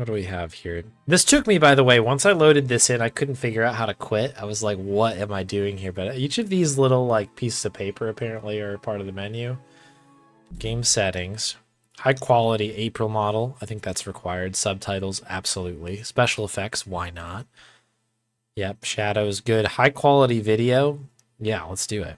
What do we have here? This took me, by the way, once I loaded this in, I couldn't figure out how to quit. I was like, what am I doing here? But each of these little like pieces of paper apparently are part of the menu. Game settings. High quality April model. I think that's required. Subtitles, absolutely. Special effects, why not? Yep, shadows, good. High quality video. Yeah, let's do it.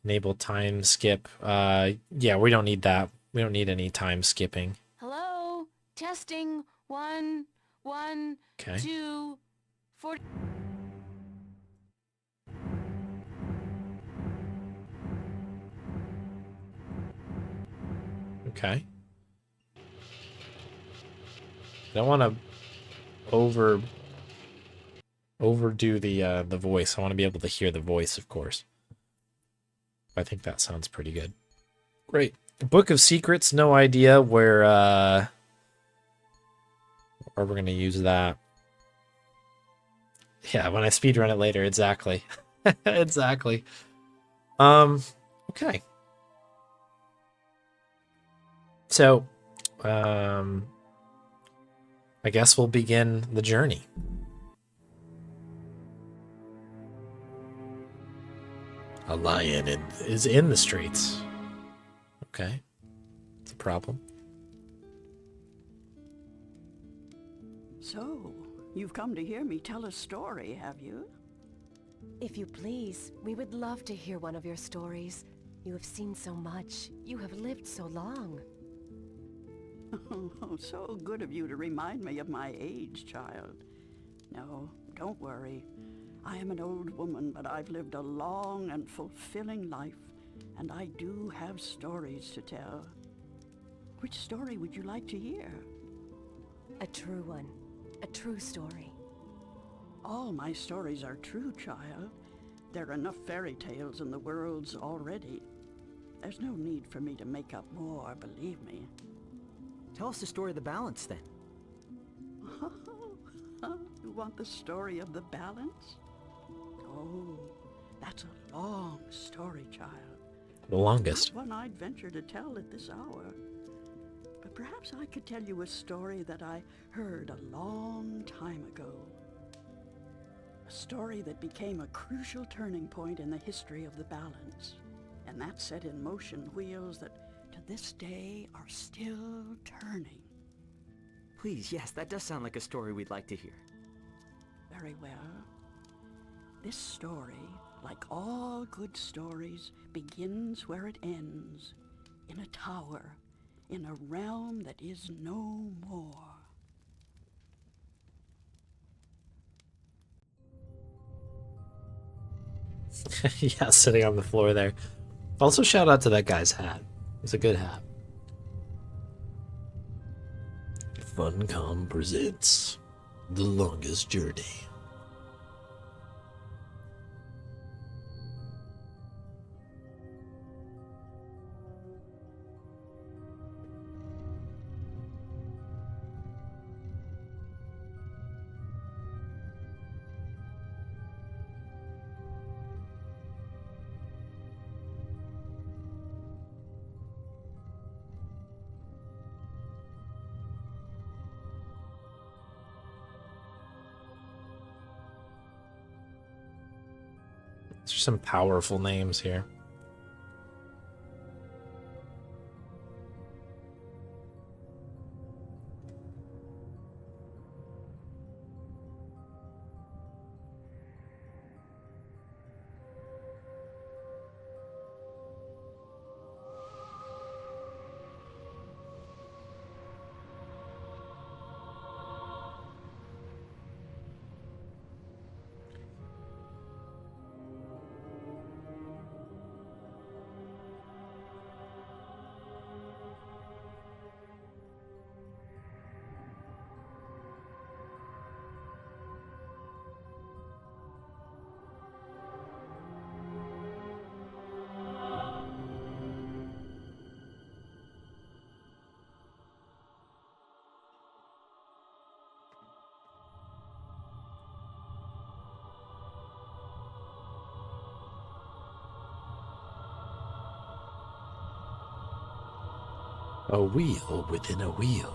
Enable time skip. Yeah, we don't need that. We don't need any time skipping. Hello? Testing. 1, 1, Okay. 2, 4. Okay. I don't want to overdo the voice. I want to be able to hear the voice, of course. I think that sounds pretty good. Great. Book of Secrets, no idea where we're going to use that. Yeah, when I speedrun it later, exactly. Exactly. Okay. So, I guess we'll begin the journey. A lion is in the streets. Okay. It's a problem. So, you've come to hear me tell a story, have you? If you please, we would love to hear one of your stories. You have seen so much. You have lived so long. Oh, so good of you to remind me of my age, child. No, don't worry. I am an old woman, but I've lived a long and fulfilling life, and I do have stories to tell. Which story would you like to hear? A true one. A true story. All my stories are true, child. There are enough fairy tales in the worlds already. There's no need for me to make up more, believe me. Tell us the story of the balance, then. You want the story of the balance? Oh, that's a long story, child. The longest. Not one I'd venture to tell at this hour. But perhaps I could tell you a story that I heard a long time ago. A story that became a crucial turning point in the history of the balance. And that set in motion wheels that to this day are still turning. Please, yes, that does sound like a story we'd like to hear. Very well. This story, like all good stories, begins where it ends, in a tower, in a realm that is no more. Yeah, sitting on the floor there. Also, shout out to that guy's hat. It's a good hat. Funcom presents The Longest Journey. There's some powerful names here. A wheel within a wheel.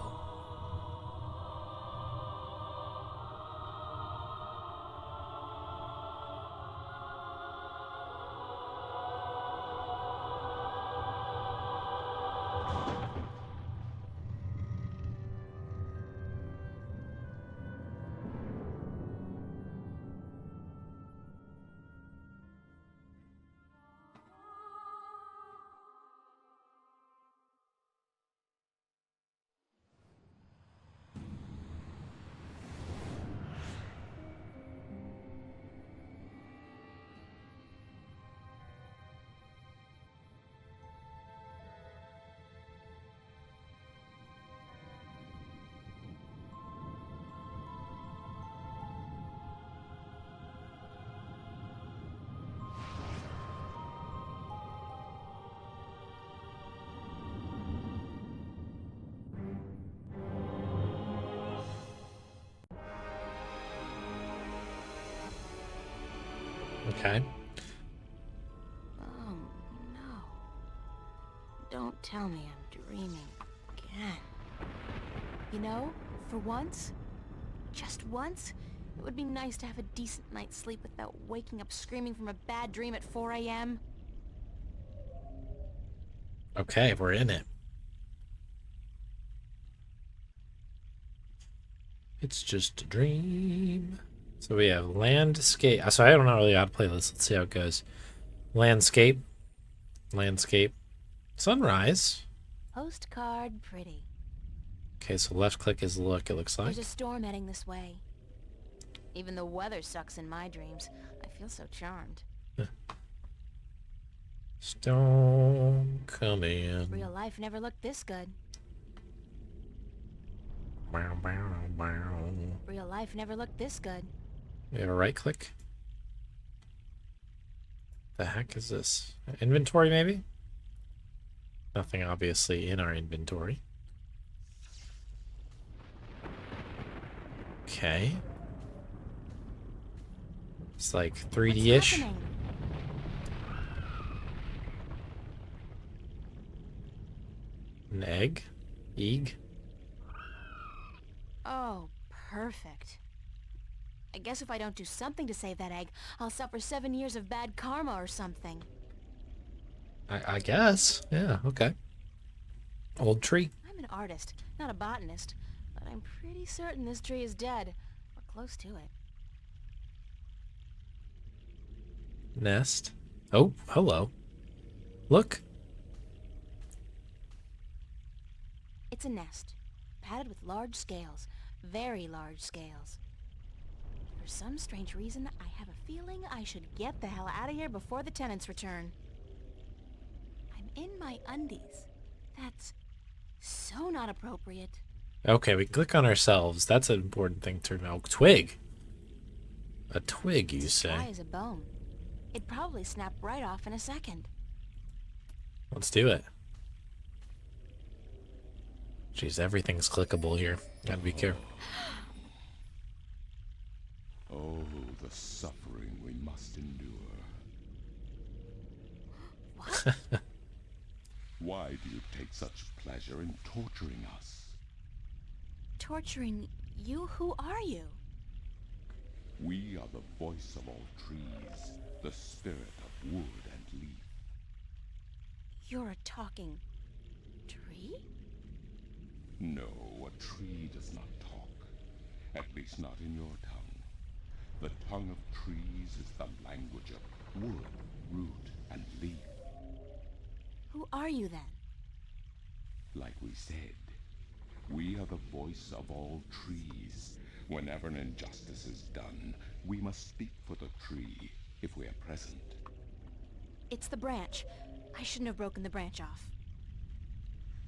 Okay. Oh, no. Don't tell me I'm dreaming again. You know, for once, just once, it would be nice to have a decent night's sleep without waking up screaming from a bad dream at 4 a.m. Okay, we're in it. It's just a dream. So we have landscape. So I don't know really how to play this. Let's see how it goes. Landscape. Landscape. Sunrise. Postcard pretty. Okay, so left click is look, it looks like. There's a storm heading this way. Even the weather sucks in my dreams. I feel so charmed. Storm coming. Real life never looked this good. Bow, bow, bow. Real life never looked this good. We have a right click. The heck is this? Inventory, maybe? Nothing obviously in our inventory. Okay. It's like 3D-ish. What's happening? An egg? Egg? Oh, perfect. I guess if I don't do something to save that egg, I'll suffer 7 years of bad karma or something. I guess. Yeah, okay. Old tree. I'm an artist, not a botanist, but I'm pretty certain this tree is dead, or close to it. Nest. Oh, hello. Look. It's a nest, padded with large scales, very large scales. For some strange reason, I have a feeling I should get the hell out of here before the tenants return. I'm in my undies. That's so not appropriate. Okay, we click on ourselves. That's an important thing to know. Twig. A twig, you It's dry say? as a bone. It'd probably snap right off in a second. Let's do it. Jeez, everything's clickable here. Gotta be careful. Oh, the suffering we must endure. What? Why do you take such pleasure in torturing us? Torturing you? Who are you? We are the voice of all trees, the spirit of wood and leaf. You're a talking tree? No, a tree does not talk. At least not in your tongue. The tongue of trees is the language of wood, root, and leaf. Who are you then? Like we said, we are the voice of all trees. Whenever an injustice is done, we must speak for the tree, if we are present. It's the branch. I shouldn't have broken the branch off.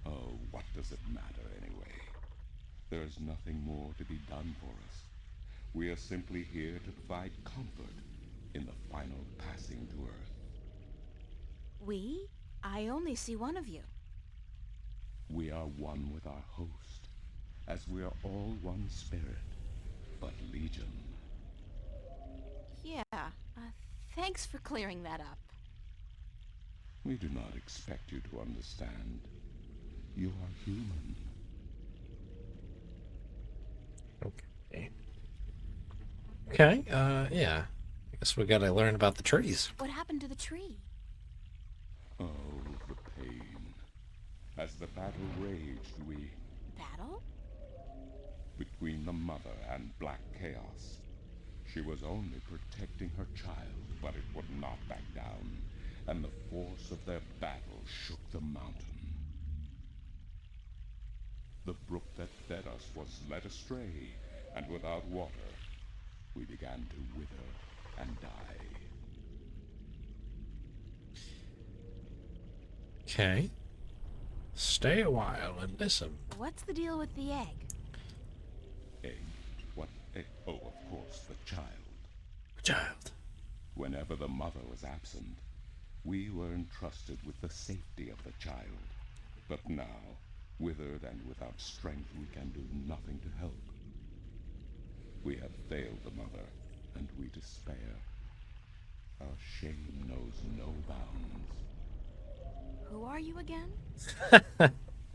Oh, what does it matter anyway? There is nothing more to be done for us. We are simply here to provide comfort in the final passing to Earth. We? I only see one of you. We are one with our host, as we are all one spirit, but legion. Yeah, thanks for clearing that up. We do not expect you to understand. You are human. Okay. Okay, yeah. I guess we gotta learn about the trees. What happened to the tree? Oh, the pain. As the battle raged, we, Battle? between the Mother and Black Chaos. She was only protecting her child, but it would not back down, and the force of their battle shook the mountain. The brook that fed us was led astray, and without water, we began to wither and die. Okay. Stay a while and listen. What's the deal with the egg? Egg? What egg? Oh, of course, the child. Child. Whenever the mother was absent, we were entrusted with the safety of the child. But now, withered and without strength, we can do nothing to help. We have failed the mother, and we despair. Ah, shame knows no bounds. Who are you again?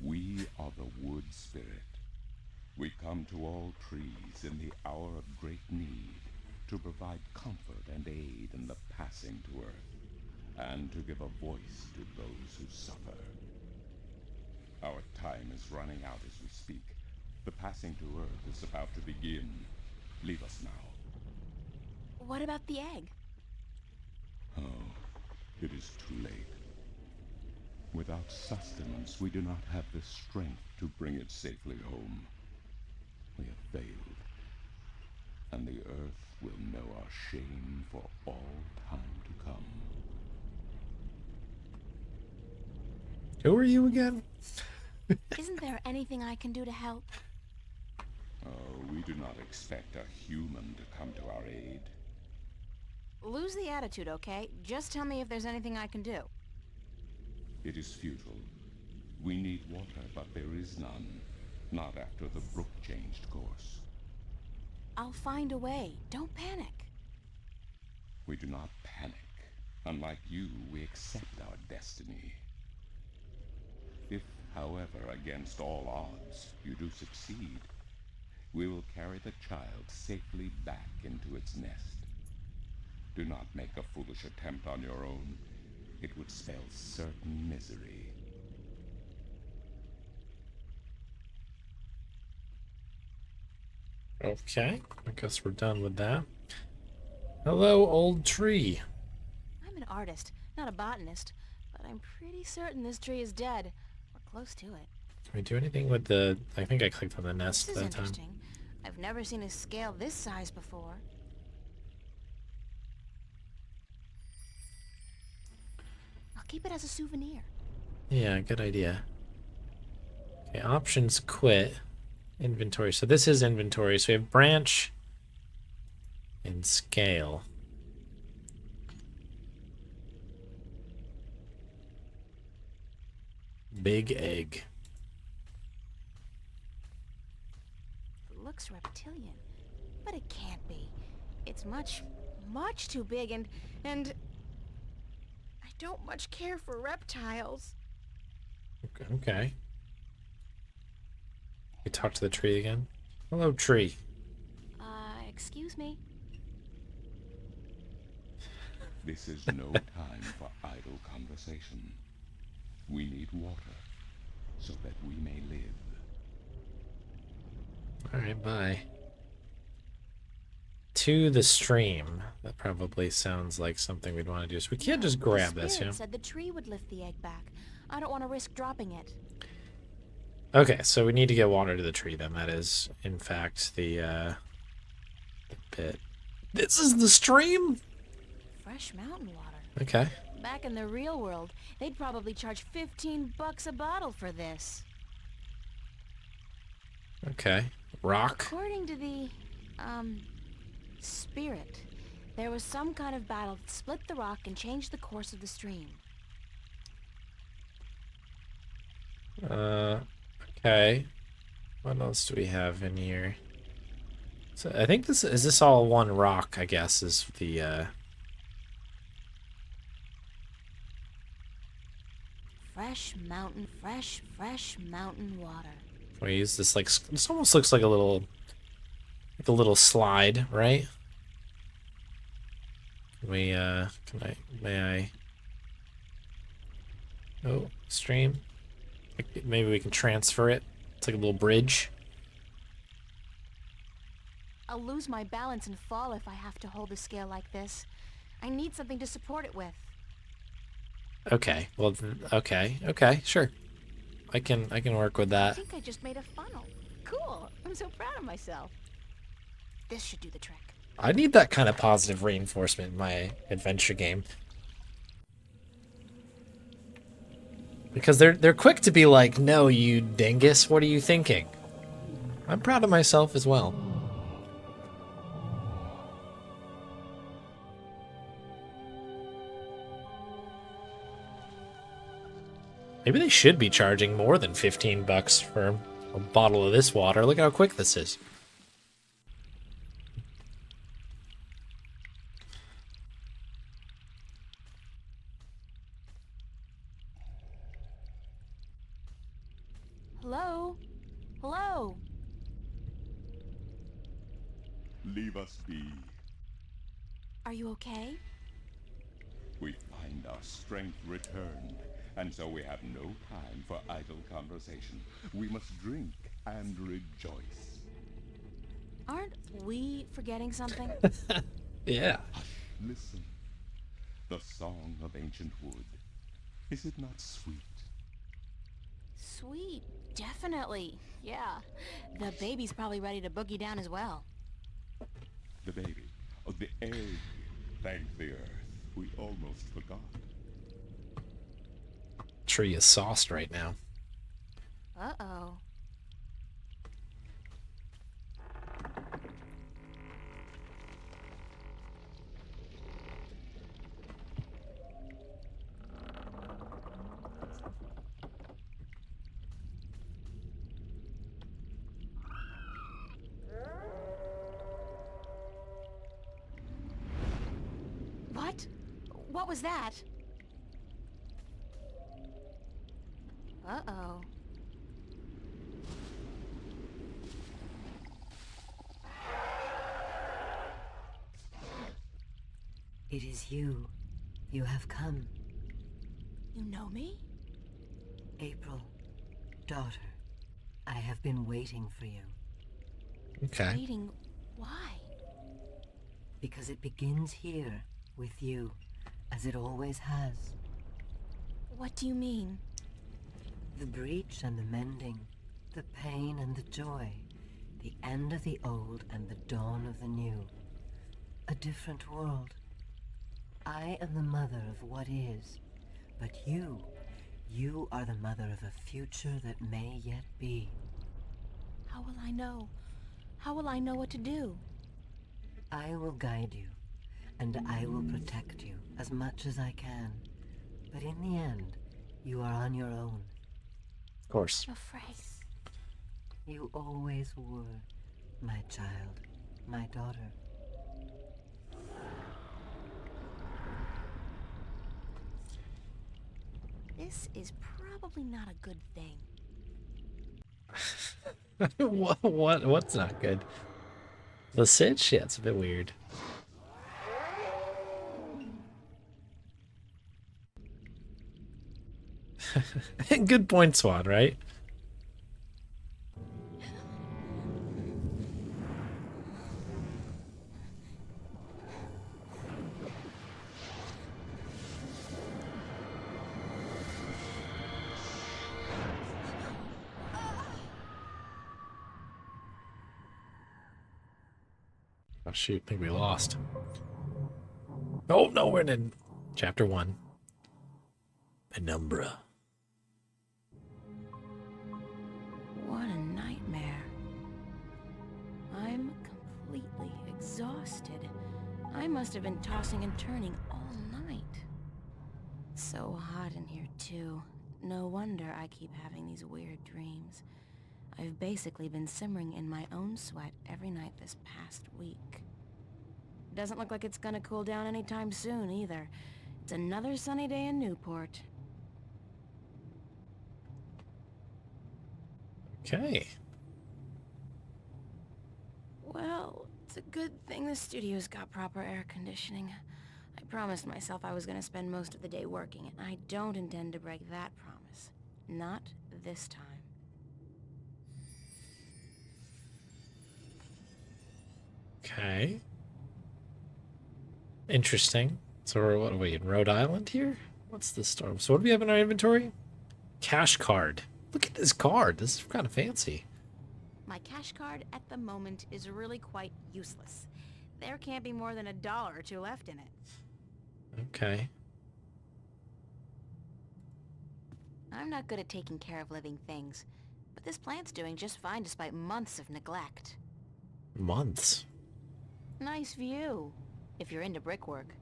We are the Wood Spirit. We come to all trees in the hour of great need to provide comfort and aid in the passing to Earth, and to give a voice to those who suffer. Our time is running out as we speak. The passing to Earth is about to begin. Leave us now. What about the egg? Oh, it is too late. Without sustenance, we do not have the strength to bring it safely home. We have failed, and the Earth will know our shame for all time to come. Who are you again? Isn't there anything I can do to help? Oh, we do not expect a human to come to our aid. Lose the attitude, okay? Just tell me if there's anything I can do. It is futile. We need water, but there is none. Not after the brook changed course. I'll find a way. Don't panic. We do not panic. Unlike you, we accept our destiny. If, however, against all odds, you do succeed, we will carry the child safely back into its nest. Do not make a foolish attempt on your own. It would spell certain misery. Okay, I guess we're done with that. Hello, old tree. I'm an artist, not a botanist, but I'm pretty certain this tree is dead, or close to it. Can we do anything with the... I think I clicked on the nest This is that time. interesting. I've never seen a scale this size before. I'll keep it as a souvenir. Yeah, good idea. Okay, options quit. Inventory. So this is inventory. So we have branch and scale. Big egg. It looks reptilian, but it can't be. It's much, much too big, and I don't much care for reptiles. Okay. You talk to the tree again. Hello, tree. Excuse me? This is no time for idle conversation. We need water, so that we may live. Alright, bye. To the stream. That probably sounds like something we'd want to do. So we can't just grab The this, spirit yeah? said the tree would lift the egg back. I don't want to risk dropping it. Okay, so we need to get water to the tree then. That is, in fact, the pit. This is the stream? Fresh mountain water. Okay. Back in the real world, they'd probably charge $15 a bottle for this. Okay. Rock. According to the, spirit, there was some kind of battle that split the rock and changed the course of the stream. Okay. What else do we have in here? So I think this is all one rock, I guess, is the Fresh mountain water. we use this like this almost looks like a little slide, right? May I oh, stream. Maybe we can transfer it. It's like a little bridge. I'll lose my balance and fall if I have to hold a scale like this. I need something to support it with. Okay. Well, okay, sure. I can work with I that. think I just made a funnel. Cool. I'm so proud of myself. This should do the trick. I need that kind of positive reinforcement in my adventure game. Because they're quick to be like, "No, you dingus, what are you thinking?" I'm proud of myself as well. Maybe they should be charging more than $15 for a bottle of this water. Look how quick this is. Leave us be. Are you okay? We find our strength returned, and so we have no time for idle conversation. We must drink and rejoice. Aren't we forgetting something? Yeah. Listen. The song of ancient wood. Is it not sweet? Sweet, definitely. Yeah. The baby's probably ready to boogie down as well. The baby. Oh, the egg. Thank the earth. We almost forgot. Tree is sauced right now. Uh-oh. What? What was that? Uh-oh. It is you. You have come. You know me? April, daughter, I have been waiting for you. Okay. Waiting. Why? Because it begins here, with you, as it always has. What do you mean? The breach and the mending, the pain and the joy, the end of the old and the dawn of the new. A different world. I am the mother of what is, but you are the mother of a future that may yet be. How will I know? How will I know what to do? I will guide you, and I will protect you as much as I can. But in the end, you are on your own. Of course. I'm afraid. You always were, my child, my daughter. This is probably not a good thing. What's not good? The sitch? Yeah, it's a bit weird. Good point, Swan, right? Oh shoot, I think we lost. Oh no, we're in chapter 1. Penumbra. What a nightmare. I'm completely exhausted. I must have been tossing and turning all night. So hot in here too. No wonder I keep having these weird dreams. I've basically been simmering in my own sweat every night this past week. Doesn't look like it's gonna cool down anytime soon either. It's another sunny day in Newport. Okay. Well, it's a good thing the studio's got proper air conditioning. I promised myself I was gonna spend most of the day working, and I don't intend to break that promise. Not this time. Okay. Interesting. So what are we in Rhode Island here? What's this story? So what do we have in our inventory? Cash card. Look at this card. This is kind of fancy. My cash card at the moment is really quite useless. There can't be more than $1 or $2 left in it. Okay. I'm not good at taking care of living things, but this plant's doing just fine despite months of neglect. Months. Nice view, if you're into brickwork.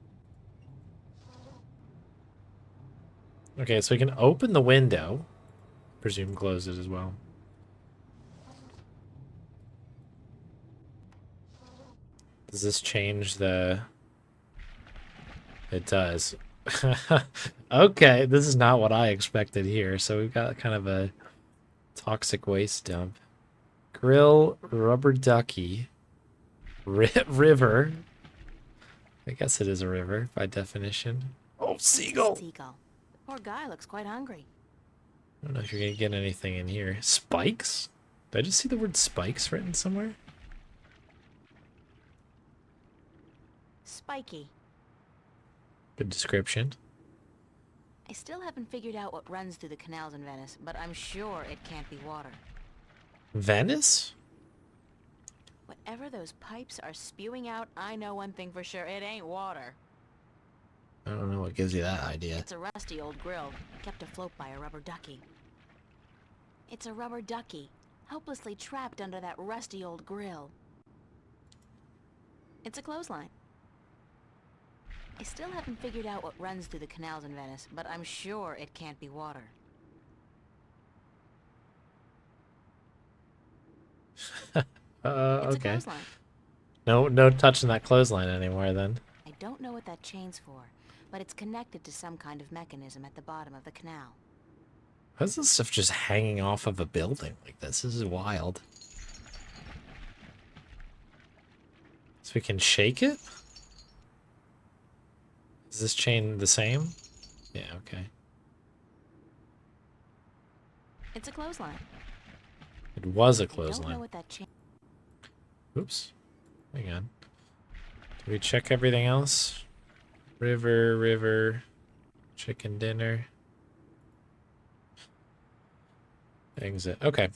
Okay, so we can open the window. Presume close it as well. Does this change the... It does. Okay, this is not what I expected here. So we've got kind of a toxic waste dump. Grill, rubber ducky. River. I guess it is a river by definition. Oh, seagull. Seagull. The poor guy looks quite hungry. I don't know if you're gonna get anything in here. Spikes? Did I just see the word spikes written somewhere? Spiky. Good description. I still haven't figured out what runs through the canals in Venice, but I'm sure it can't be water. Venice? Whatever those pipes are spewing out, I know one thing for sure. It ain't water. I don't know what gives you that idea. It's a rusty old grill, kept afloat by a rubber ducky. It's a rubber ducky, helplessly trapped under that rusty old grill. It's a clothesline. I still haven't figured out what runs through the canals in Venice, but I'm sure it can't be water. It's a Okay. clothesline. No touching that clothesline anymore then. I don't know what that chain's for, but it's connected to some kind of mechanism at the bottom of the canal. How's this stuff just hanging off of a building like this? This is wild. So we can shake it? Is this chain the same? Yeah, okay. It's a clothesline. It was a I don't know clothesline. what that chain... Oops. Hang on. Did we check everything else? River, chicken dinner. Exit. Okay.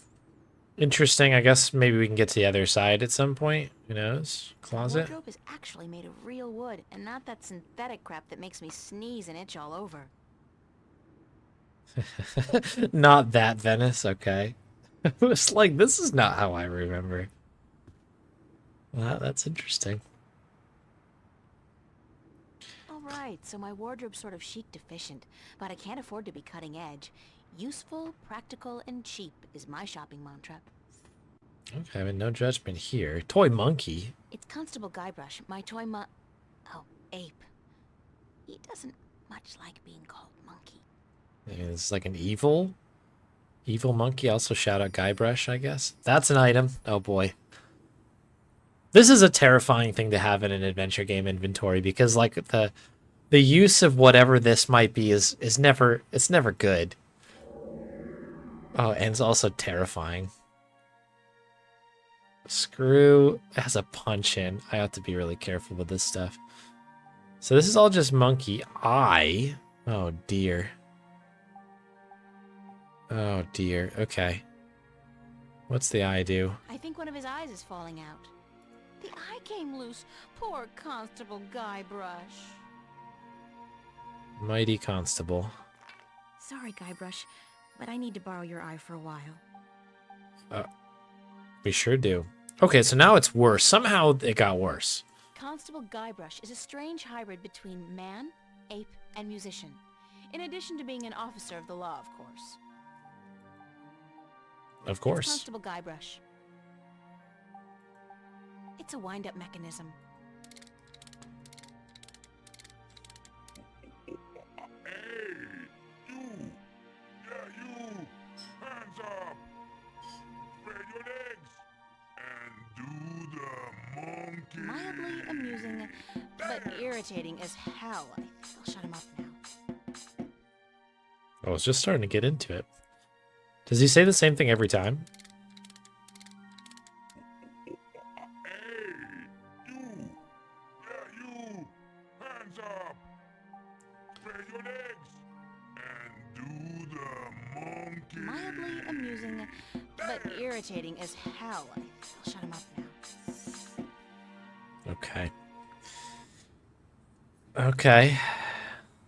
Interesting. I guess maybe we can get to the other side at some point. Who knows? The Closet? wardrobe is actually made of real wood, and not that synthetic crap that makes me sneeze and itch all over. Not that Venice, okay. It was like, this is not how I remember. Wow, that's interesting. Alright, so my wardrobe's sort of chic deficient, but I can't afford to be cutting edge. Useful, practical, and cheap is my shopping mantra. Okay, I mean, no judgment here. Toy monkey. It's Constable Guybrush, my oh, ape. He doesn't much like being called monkey. I mean, it's like an evil monkey. Also shout out Guybrush, I guess. That's an item. Oh boy. This is a terrifying thing to have in an adventure game inventory because like the use of whatever this might be is never good. Oh, and it's also terrifying. Screw has a punch in. I have to be really careful with this stuff. So this is all just monkey eye. Oh dear. Oh dear. Okay. What's the eye do? I think one of his eyes is falling out. The eye came loose. Poor Constable Guybrush. Mighty Constable. Sorry, Guybrush, but I need to borrow your eye for a while. We sure do. Okay, so now it's worse. Somehow it got worse. Constable Guybrush is a strange hybrid between man, ape, and musician. In addition to being an officer of the law, of course. Of It's course. Constable Guybrush. It's a wind-up mechanism. You! Hands up! Spread your legs! And do the monkey! Mildly amusing, but irritating as hell. I'll shut him up now. I was just starting to get into it. Does he say the same thing every time? You! Hands up! Spread your legs! And do the monkey! Mildly amusing, but irritating as hell. I'll shut him up now. Okay. Okay.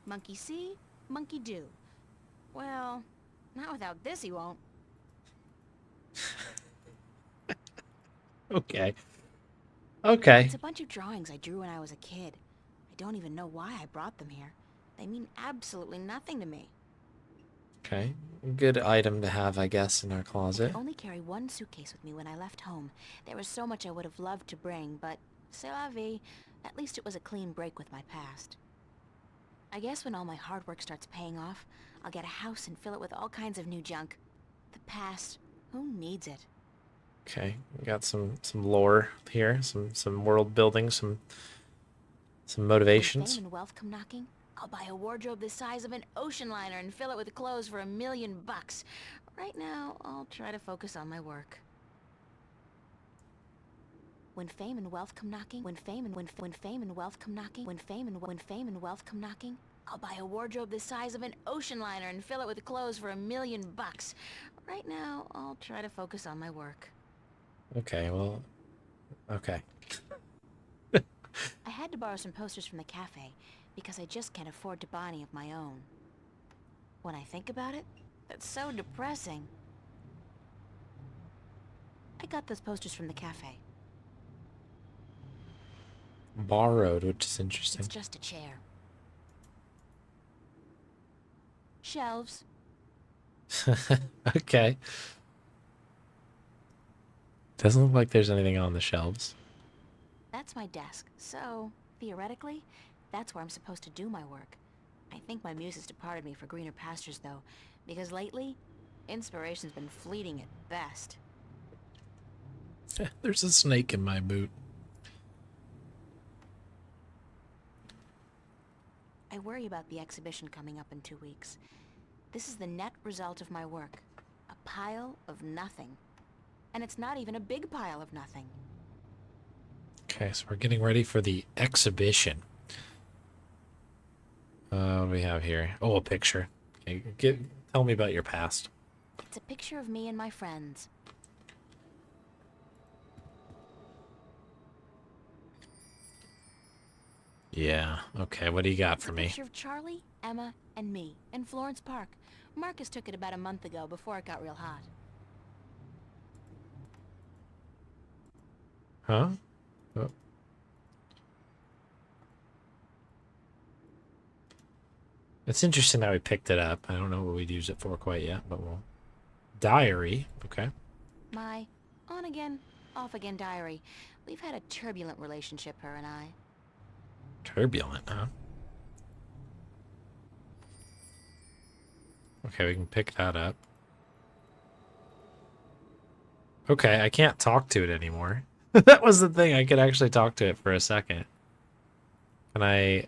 Monkey see, monkey do. Well, not without this he won't. Okay. Okay. It's a bunch of drawings I drew when I was a kid. I don't even know why I brought them here. They mean absolutely nothing to me. Okay. Good item to have, I guess, in our I closet. could only carry one suitcase with me when I left home. There was so much I would have loved to bring, but c'est la vie. At least it was a clean break with my past. I guess when all my hard work starts paying off, I'll get a house and fill it with all kinds of new junk. The past, who needs it? Okay, we got some lore here, some world building, some When motivations. fame and wealth come knocking, I'll buy a wardrobe the size of an ocean liner and fill it with clothes for $1 million. Right now, I'll try to focus on my work. When fame and wealth come knocking, when fame and wealth come knocking, when fame and wealth come knocking, I'll buy a wardrobe the size of an ocean liner and fill it with clothes for $1 million. Right now, I'll try to focus on my work. Okay, well, okay. I had to borrow some posters from the cafe because I just can't afford to buy any of my own. When I think about it, that's so depressing. I got those posters from the cafe. Borrowed, which is interesting. It's just a chair. Shelves. Okay. Doesn't look like there's anything on the shelves. That's my desk, so, theoretically, that's where I'm supposed to do my work. I think my muse has departed me for greener pastures, though, because lately, inspiration's been fleeting at best. There's a snake in my boot. I worry about the exhibition coming up in 2 weeks. This is the net result of my work. A pile of nothing. And it's not even a big pile of nothing. Okay, so we're getting ready for the exhibition. What do we have here? Oh, a picture. Okay, tell me about your past. It's a picture of me and my friends. Yeah, okay, what do you got It's for a me? picture of Charlie, Emma, and me in Florence Park. Marcus took it about a month ago before it got real hot. Huh? Oh. It's interesting how we picked it up. I don't know what we'd use it for quite yet, but we'll... Diary, okay. My on-again, off-again diary. We've had a turbulent relationship, her and I. Turbulent, huh? Okay, we can pick that up. Okay, I can't talk to it anymore. That was the thing. I could actually talk to it for a second. Can I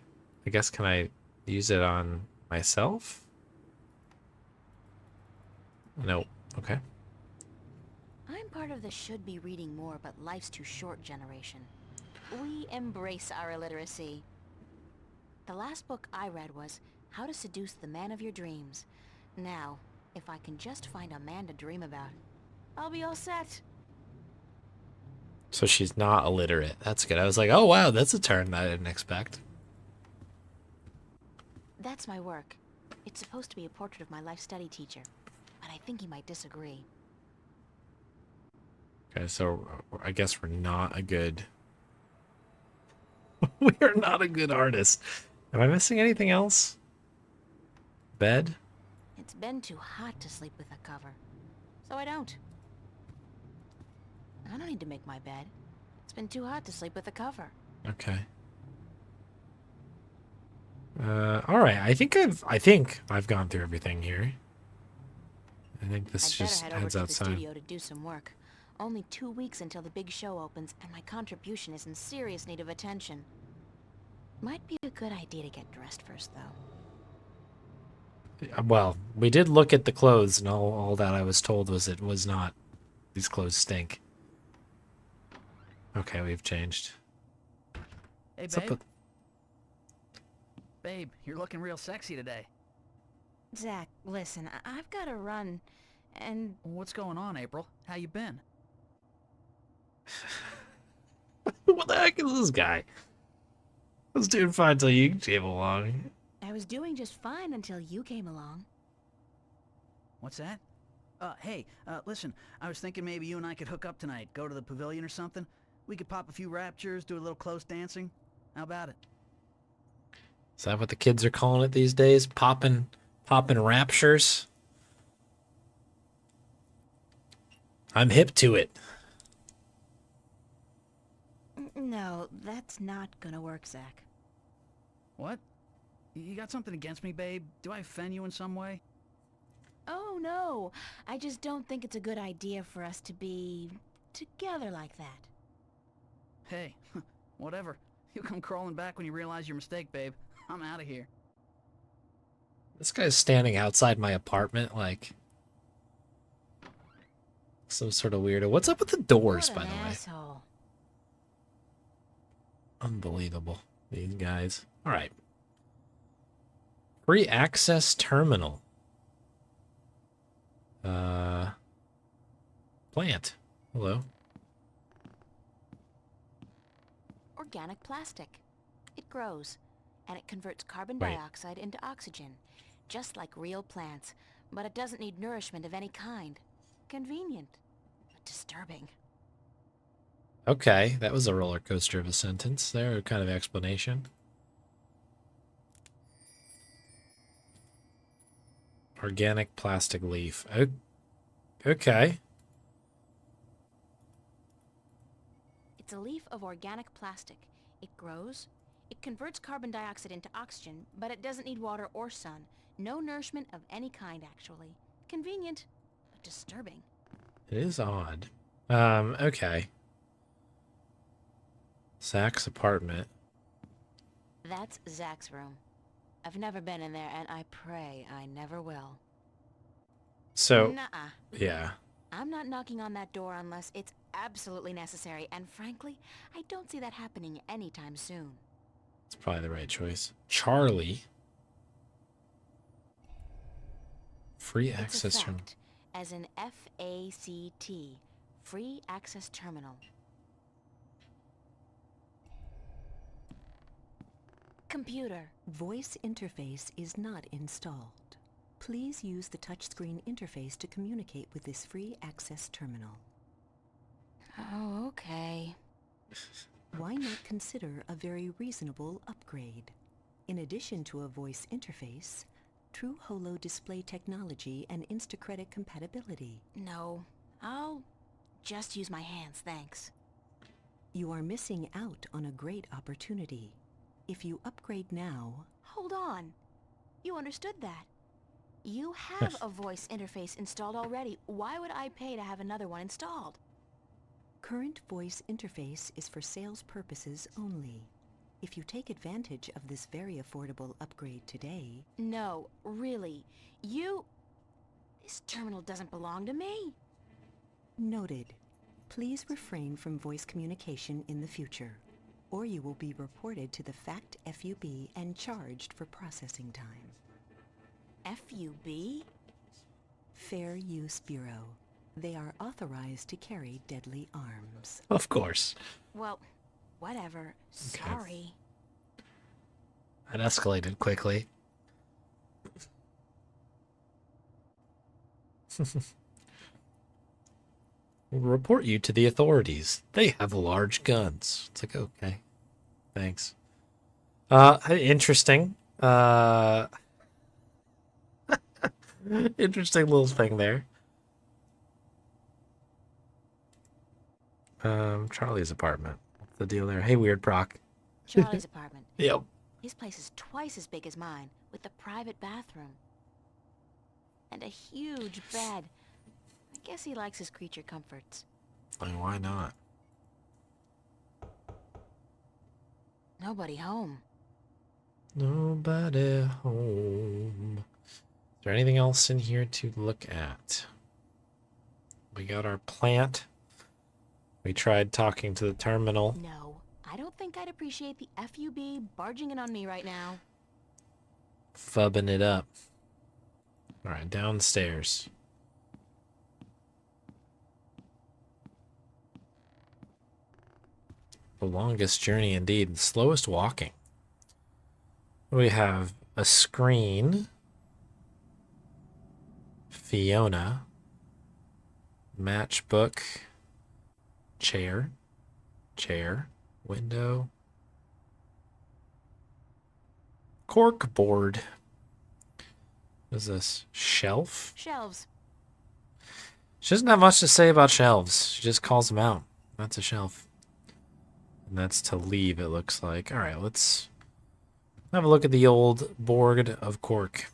guess, can I use it on myself? Nope. Okay. I'm part of the should be reading more but life's too short generation. We embrace our illiteracy. The last book I read was How to Seduce the Man of Your Dreams. Now, if I can just find a man to dream about, I'll be all set. So she's not illiterate. That's good. I was like, oh wow, that's a turn that I didn't expect. That's my work. It's supposed to be a portrait of my life study teacher, but I think he might disagree. Okay, so I guess we're not a good... We are not a good artist. Am I missing anything else? Bed? It's been too hot to sleep with a cover, so I don't. I don't need to make my bed. It's been too hot to sleep with a cover. Okay. All right. I think I've gone through everything here. I think this I'd just better head over heads to the outside. studio to do some work. Only 2 weeks until the big show opens, and my contribution is in serious need of attention. Might be a good idea to get dressed first, though. Well, we did look at the clothes, and all that I was told was it was not. These clothes stink. Okay, we've changed. Hey, What's up babe. with... Babe, you're looking real sexy today. Zach, listen, I've got to run, and... What's going on, April? How you been? What the heck is this guy? I was doing fine till you came along. I was doing just fine until you came along. What's that? Hey, listen, I was thinking maybe you and I could hook up tonight, go to the pavilion or something. We could pop a few raptures, do a little close dancing. How about it? Is that what the kids are calling it these days? Popping raptures? I'm hip to it. No, that's not gonna work, Zach. What? You got something against me, babe? Do I offend you in some way? Oh, no. I just don't think it's a good idea for us to be together like that? Hey, whatever. You'll come crawling back when you realize your mistake, babe. I'm out of here. This guy's standing outside my apartment like some sort of weirdo. What's up with the doors, What by an the way? asshole. Unbelievable. These guys. All right. Free access terminal. Plant. Hello. Organic plastic. It grows, and it converts carbon Wait. dioxide into oxygen, just like real plants, but it doesn't need nourishment of any kind. Convenient, but disturbing. Okay, that was a roller coaster of a sentence there, kind of explanation. Organic plastic leaf. Okay. It's a leaf of organic plastic. It grows, it converts carbon dioxide into oxygen, but it doesn't need water or sun. No nourishment of any kind, actually. Convenient, but disturbing. It is odd. Okay. Zach's apartment. That's Zach's room. I've never been in there, and I pray I never will. So, Nuh-uh. yeah. I'm not knocking on that door unless it's absolutely necessary, and frankly, I don't see that happening anytime soon. It's probably the right choice. Charlie. Free It's a access terminal. fact, as in F-A-C-T, Free Access Terminal. Computer. Voice interface is not installed. Please use the touchscreen interface to communicate with this free access terminal. Oh, okay. Why not consider a very reasonable upgrade? In addition to a voice interface, true holo display technology and Instacredit compatibility. No, I'll just use my hands, thanks. You are missing out on a great opportunity. If you upgrade now... Hold on. You understood that. You have a voice interface installed already. Why would I pay to have another one installed? Current voice interface is for sales purposes only. If you take advantage of this very affordable upgrade today... No, really. This terminal doesn't belong to me. Noted. Please refrain from voice communication in the future, or you will be reported to the FACT FUB and charged for processing time. FUB? Fair Use Bureau. They are authorized to carry deadly arms. Of course. Well, whatever. Sorry. That escalated quickly. We'll report you to the authorities. They have large guns. It's like, okay. Thanks. Interesting. Interesting little thing there. Charlie's apartment. What's the deal there? Hey, Weird Proc. Charlie's apartment. Yep. His place is twice as big as mine, with a private bathroom. And a huge bed. I guess he likes his creature comforts. Like, why not? Nobody home. Nobody home. Is there anything else in here to look at? We got our plant. We tried talking to the terminal. No, I don't think I'd appreciate the FUB barging in on me right now. Fubbing it up. Alright, downstairs. The longest journey indeed. The slowest walking. We have a screen. Fiona. Matchbook. Chair. Chair. Window. Cork board. What is this? Shelf? Shelves. She doesn't have much to say about shelves. She just calls them out. That's a shelf. And that's to leave, it looks like. Alright, let's have a look at the old board of cork.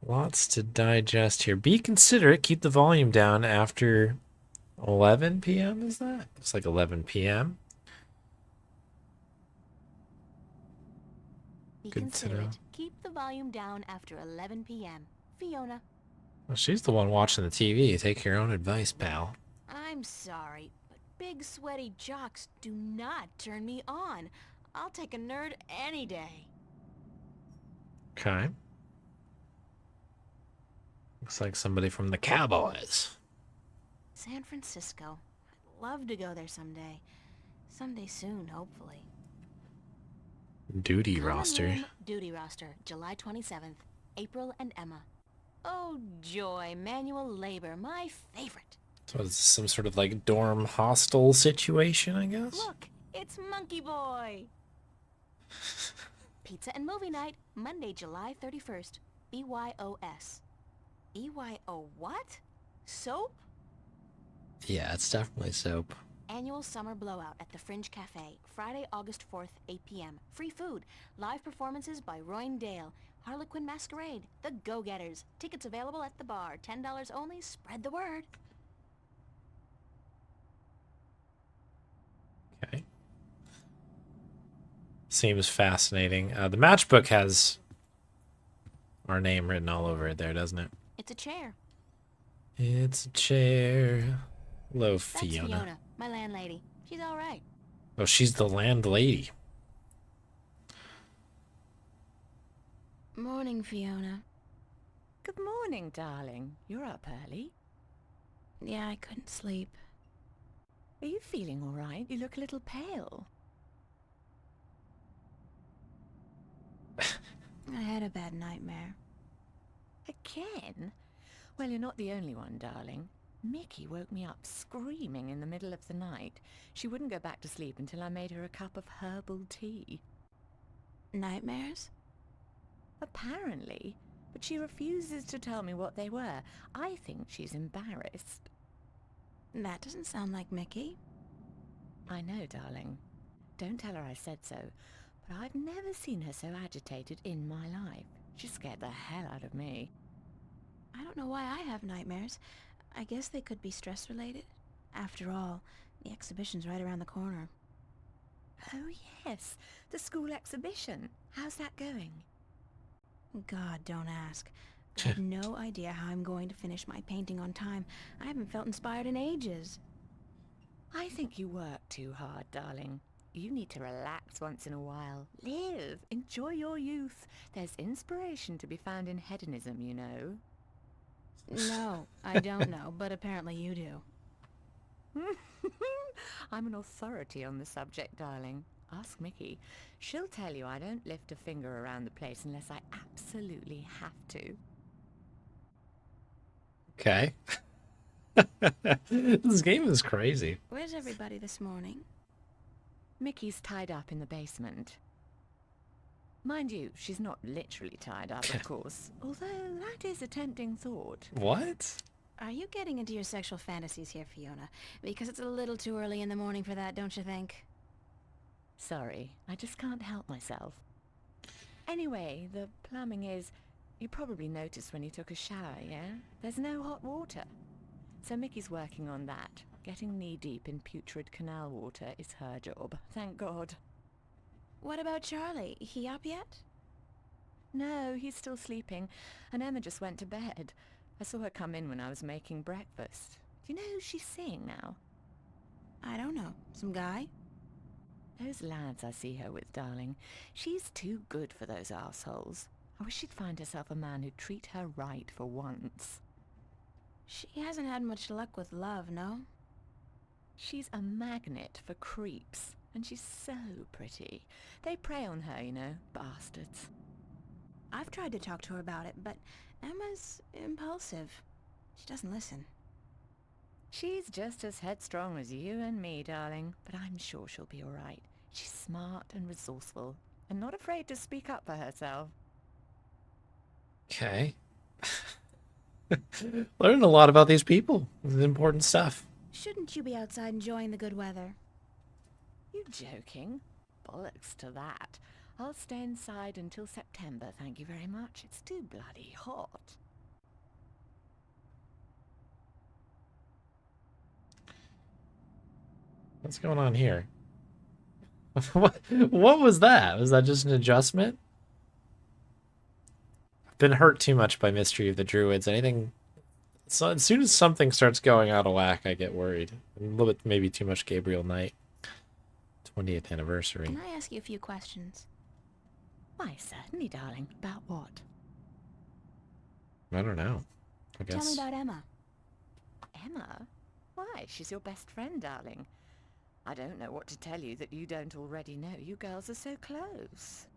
Lots to digest here. Be considerate. Keep the volume down after 11 p.m. Is that? It's like 11 p.m. Be Good to know. considerate. Keep the volume down after 11 p.m. Fiona. Well, she's the one watching the TV. Take your own advice, pal. I'm sorry, but big sweaty jocks do not turn me on. I'll take a nerd any day. Okay. Looks like somebody from the Cowboys. San Francisco. I'd love to go there someday. Someday soon, hopefully. Duty Common roster. Room Duty roster, July 27th. April and Emma. Oh joy, manual labor, my favorite. So it's some sort of like dorm hostel situation, I guess? Look, it's Monkey Boy. Pizza and movie night, Monday, July 31st. BYOS. BYO what? Soap? Yeah, it's definitely soap. Annual summer blowout at the Fringe Cafe, Friday, August 4th, 8 p.m. Free food, live performances by Royne Dale, Harlequin Masquerade, The Go-Getters. Tickets available at the bar, $10 only. Spread the word. Okay. Seems fascinating. The matchbook has our name written all over it there, doesn't it? It's a chair. It's a chair. Hello, That's Fiona. Fiona, my landlady. She's all right. Oh, she's the landlady. Morning, Fiona. Good morning, darling. You're up early. Yeah, I couldn't sleep. Are you feeling all right? You look a little pale. I had a bad nightmare. Again? Well, you're not the only one, darling. Mickey woke me up screaming in the middle of the night. She wouldn't go back to sleep until I made her a cup of herbal tea. Nightmares? Apparently, but she refuses to tell me what they were. I think she's embarrassed. That doesn't sound like Mickey. I know, darling. Don't tell her I said so, but I've never seen her so agitated in my life. She scared the hell out of me. I don't know why I have nightmares. I guess they could be stress-related. After all, the exhibition's right around the corner. Oh yes, the school exhibition. How's that going? God, don't ask. I have no idea how I'm going to finish my painting on time. I haven't felt inspired in ages. I think you work too hard, darling. You need to relax once in a while. Live. Enjoy your youth. There's inspiration to be found in hedonism, you know. No, I don't know, but apparently you do. I'm an authority on the subject, darling. Ask Mickey. She'll tell you I don't lift a finger around the place unless I absolutely have to. Okay. This game is crazy. Where's everybody this morning? Mickey's tied up in the basement. Mind you, she's not literally tied up, of course. Although that is a tempting thought. What? Are you getting into your sexual fantasies here, Fiona? Because it's a little too early in the morning for that, don't you think? Sorry, I just can't help myself. Anyway, the plumbing is... You probably noticed when you took a shower, yeah? There's no hot water. So Mickey's working on that. Getting knee-deep in putrid canal water is her job, thank God. What about Charlie? He up yet? No, he's still sleeping, and Emma just went to bed. I saw her come in when I was making breakfast. Do you know who she's seeing now? I don't know. Some guy? Those lads I see her with, darling. She's too good for those assholes. I wish she'd find herself a man who'd treat her right for once. She hasn't had much luck with love, no? She's a magnet for creeps, and she's so pretty. They prey on her, you know, bastards. I've tried to talk to her about it, but Emma's impulsive. She doesn't listen. She's just as headstrong as you and me, darling, but I'm sure she'll be all right. She's smart and resourceful, and not afraid to speak up for herself. Okay. Learning a lot about these people. This is important stuff. Shouldn't you be outside enjoying the good weather? You joking? Bollocks to that. I'll stay inside until September, thank you very much. It's too bloody hot. What's going on here? What was that? Was that just an adjustment? I've been hurt too much by Mystery of the Druids. Anything... So as soon as something starts going out of whack, I get worried. A little bit, maybe too much Gabriel Knight. 20th anniversary. Can I ask you a few questions? Why, certainly, darling. About what? I don't know. I Tell me guess. about Emma. Emma? Why, she's your best friend, darling. I don't know what to tell you that you don't already know. You girls are so close.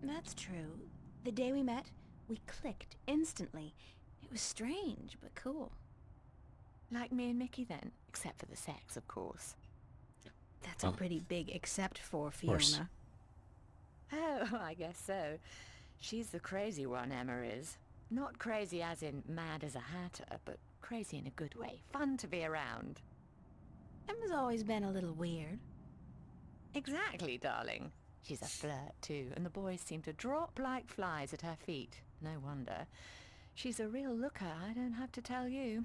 That's true. The day we met, we clicked instantly. It was strange, but cool. Like me and Mickey then, except for the sex, of course. That's a pretty big except for course. Fiona. Oh, I guess so. She's the crazy one, Emma is. Not crazy as in mad as a hatter, but crazy in a good way. Fun to be around. Emma's always been a little weird. Exactly, darling. She's a flirt, too, and the boys seem to drop like flies at her feet. No wonder. She's a real looker, I don't have to tell you.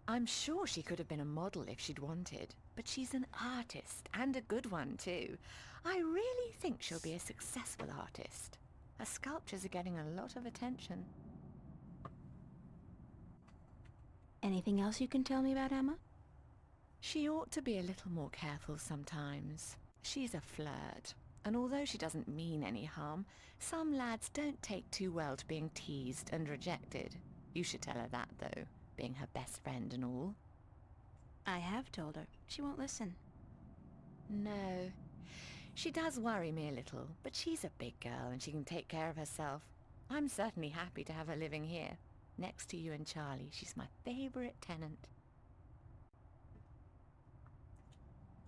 I'm sure she could have been a model if she'd wanted, but she's an artist, and a good one, too. I really think she'll be a successful artist. Her sculptures are getting a lot of attention. Anything else you can tell me about Emma? She ought to be a little more careful sometimes. She's a flirt, and although she doesn't mean any harm, some lads don't take too well to being teased and rejected. You should tell her that, though, being her best friend and all. I have told her. She won't listen. No. She does worry me a little, but she's a big girl and she can take care of herself. I'm certainly happy to have her living here. Next to you and Charlie, she's my favorite tenant.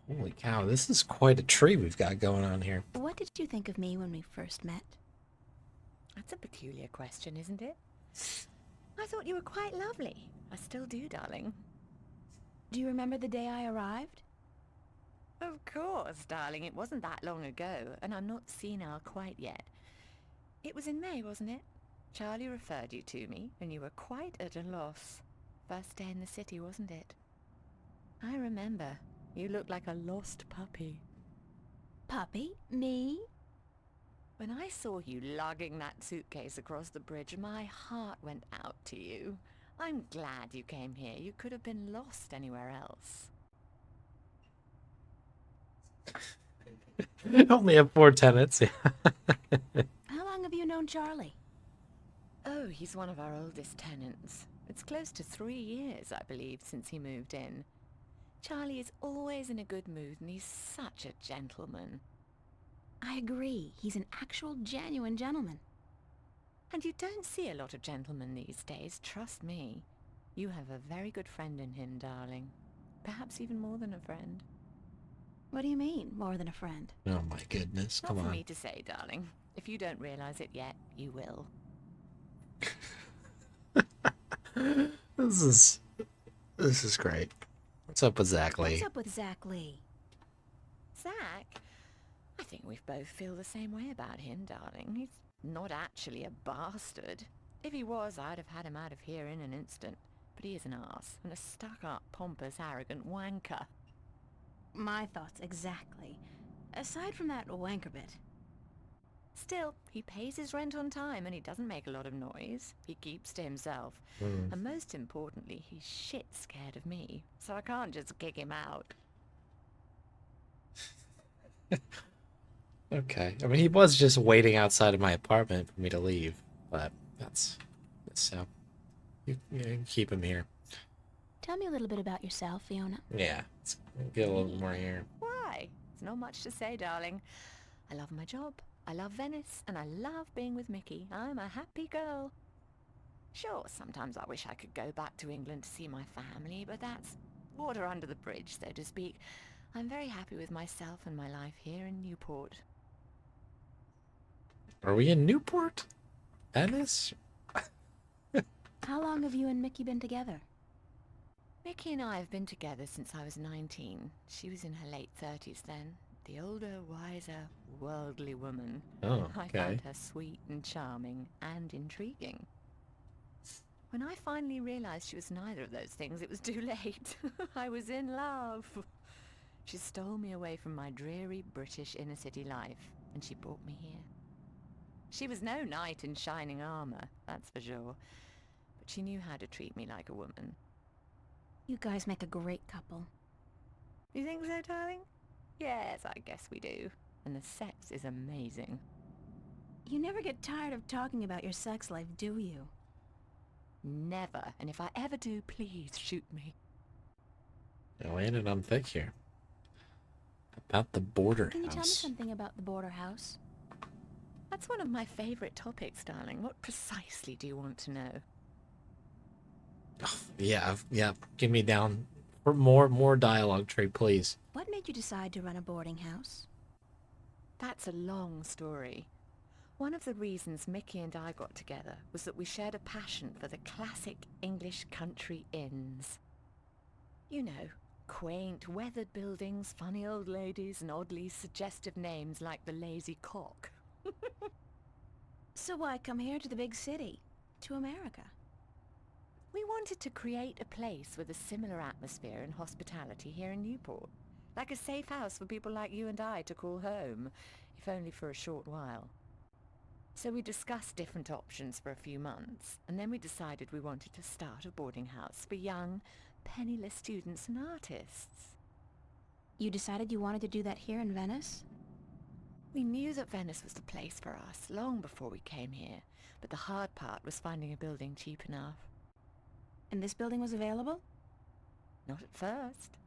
Holy cow, this is quite a tree we've got going on here. What did you think of me when we first met? That's a peculiar question, isn't it? I thought you were quite lovely. I still do, darling. Do you remember the day I arrived? Of course, darling. It wasn't that long ago, and I'm not senile quite yet. It was in May, wasn't it? Charlie referred you to me, and you were quite at a loss. First day in the city, wasn't it? I remember. You looked like a lost puppy. Puppy? Me? When I saw you lugging that suitcase across the bridge, my heart went out to you. I'm glad you came here. You could have been lost anywhere else. Only have 4 tenants. How long have you known Charlie? Oh, he's one of our oldest tenants. It's close to 3 years, I believe, since he moved in. Charlie is always in a good mood, and he's such a gentleman. I agree. He's an actual, genuine gentleman. And you don't see a lot of gentlemen these days, trust me. You have a very good friend in him, darling. Perhaps even more than a friend. What do you mean, more than a friend? Oh my goodness, come Not for on. me to say, darling. If you don't realize it yet, you will. This is great. What's up with Zach Lee? What's up with Zach Lee? Zach? I think we both feel the same way about him, darling. He's not actually a bastard. If he was, I'd have had him out of here in an instant. But he is an arse, and a stuck-up, pompous, arrogant wanker. My thoughts exactly. Aside from that wanker bit. Still, he pays his rent on time and he doesn't make a lot of noise. He keeps to himself. And most importantly, he's shit scared of me. So I can't just kick him out. Okay. I mean, he was just waiting outside of my apartment for me to leave. But that's so. You can keep him here. Tell me a little bit about yourself, Fiona. Yeah. Let's get a little more here. Why? There's not much to say, darling. I love my job. I love Venice, and I love being with Mickey. I'm a happy girl. Sure, sometimes I wish I could go back to England to see my family, but that's water under the bridge, so to speak. I'm very happy with myself and my life here in Newport. Are we in Newport? Venice? How long have you and Mickey been together? Mickey and I have been together since I was 19. She was in her late 30s then. the older, wiser, worldly woman. Oh, I okay. found her sweet and charming and intriguing. When I finally realized she was neither of those things, it was too late. I was in love. She stole me away from my dreary British inner-city life, and she brought me here. She was no knight in shining armor, that's for sure, but she knew how to treat me like a woman. You guys make a great couple. You think so, darling? Yes, I guess we do. And the sex is amazing. You never get tired of talking about your sex life, do you? Never. And if I ever do, please shoot me. I landed on thick here. About the border Can you tell me house. something about the border house? That's one of my favorite topics, darling. What precisely do you want to know? Oh, yeah. Give me down for more dialogue, Trey, please. What made you decide to run a boarding house? That's a long story. One of the reasons Mickey and I got together was that we shared a passion for the classic English country inns. You know, quaint, weathered buildings, funny old ladies, and oddly suggestive names like the Lazy Cock. So why come here to the big city? To America? We wanted to create a place with a similar atmosphere and hospitality here in Newport. Like a safe house for people like you and I to call home, if only for a short while. So we discussed different options for a few months, and then we decided we wanted to start a boarding house for young, penniless students and artists. You decided you wanted to do that here in Venice? We knew that Venice was the place for us long before we came here, but the hard part was finding a building cheap enough. And this building was available? Not at first.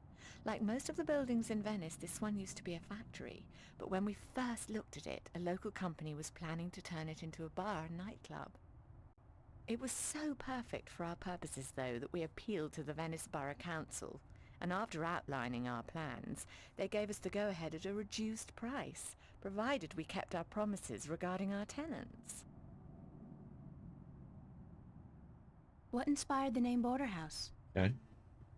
Like most of the buildings in Venice, this one used to be a factory, but when we first looked at it, a local company was planning to turn it into a bar and nightclub. It was so perfect for our purposes, though, that we appealed to the Venice Borough Council, and after outlining our plans, they gave us the go-ahead at a reduced price, provided we kept our promises regarding our tenants. What inspired the name Border House? Okay.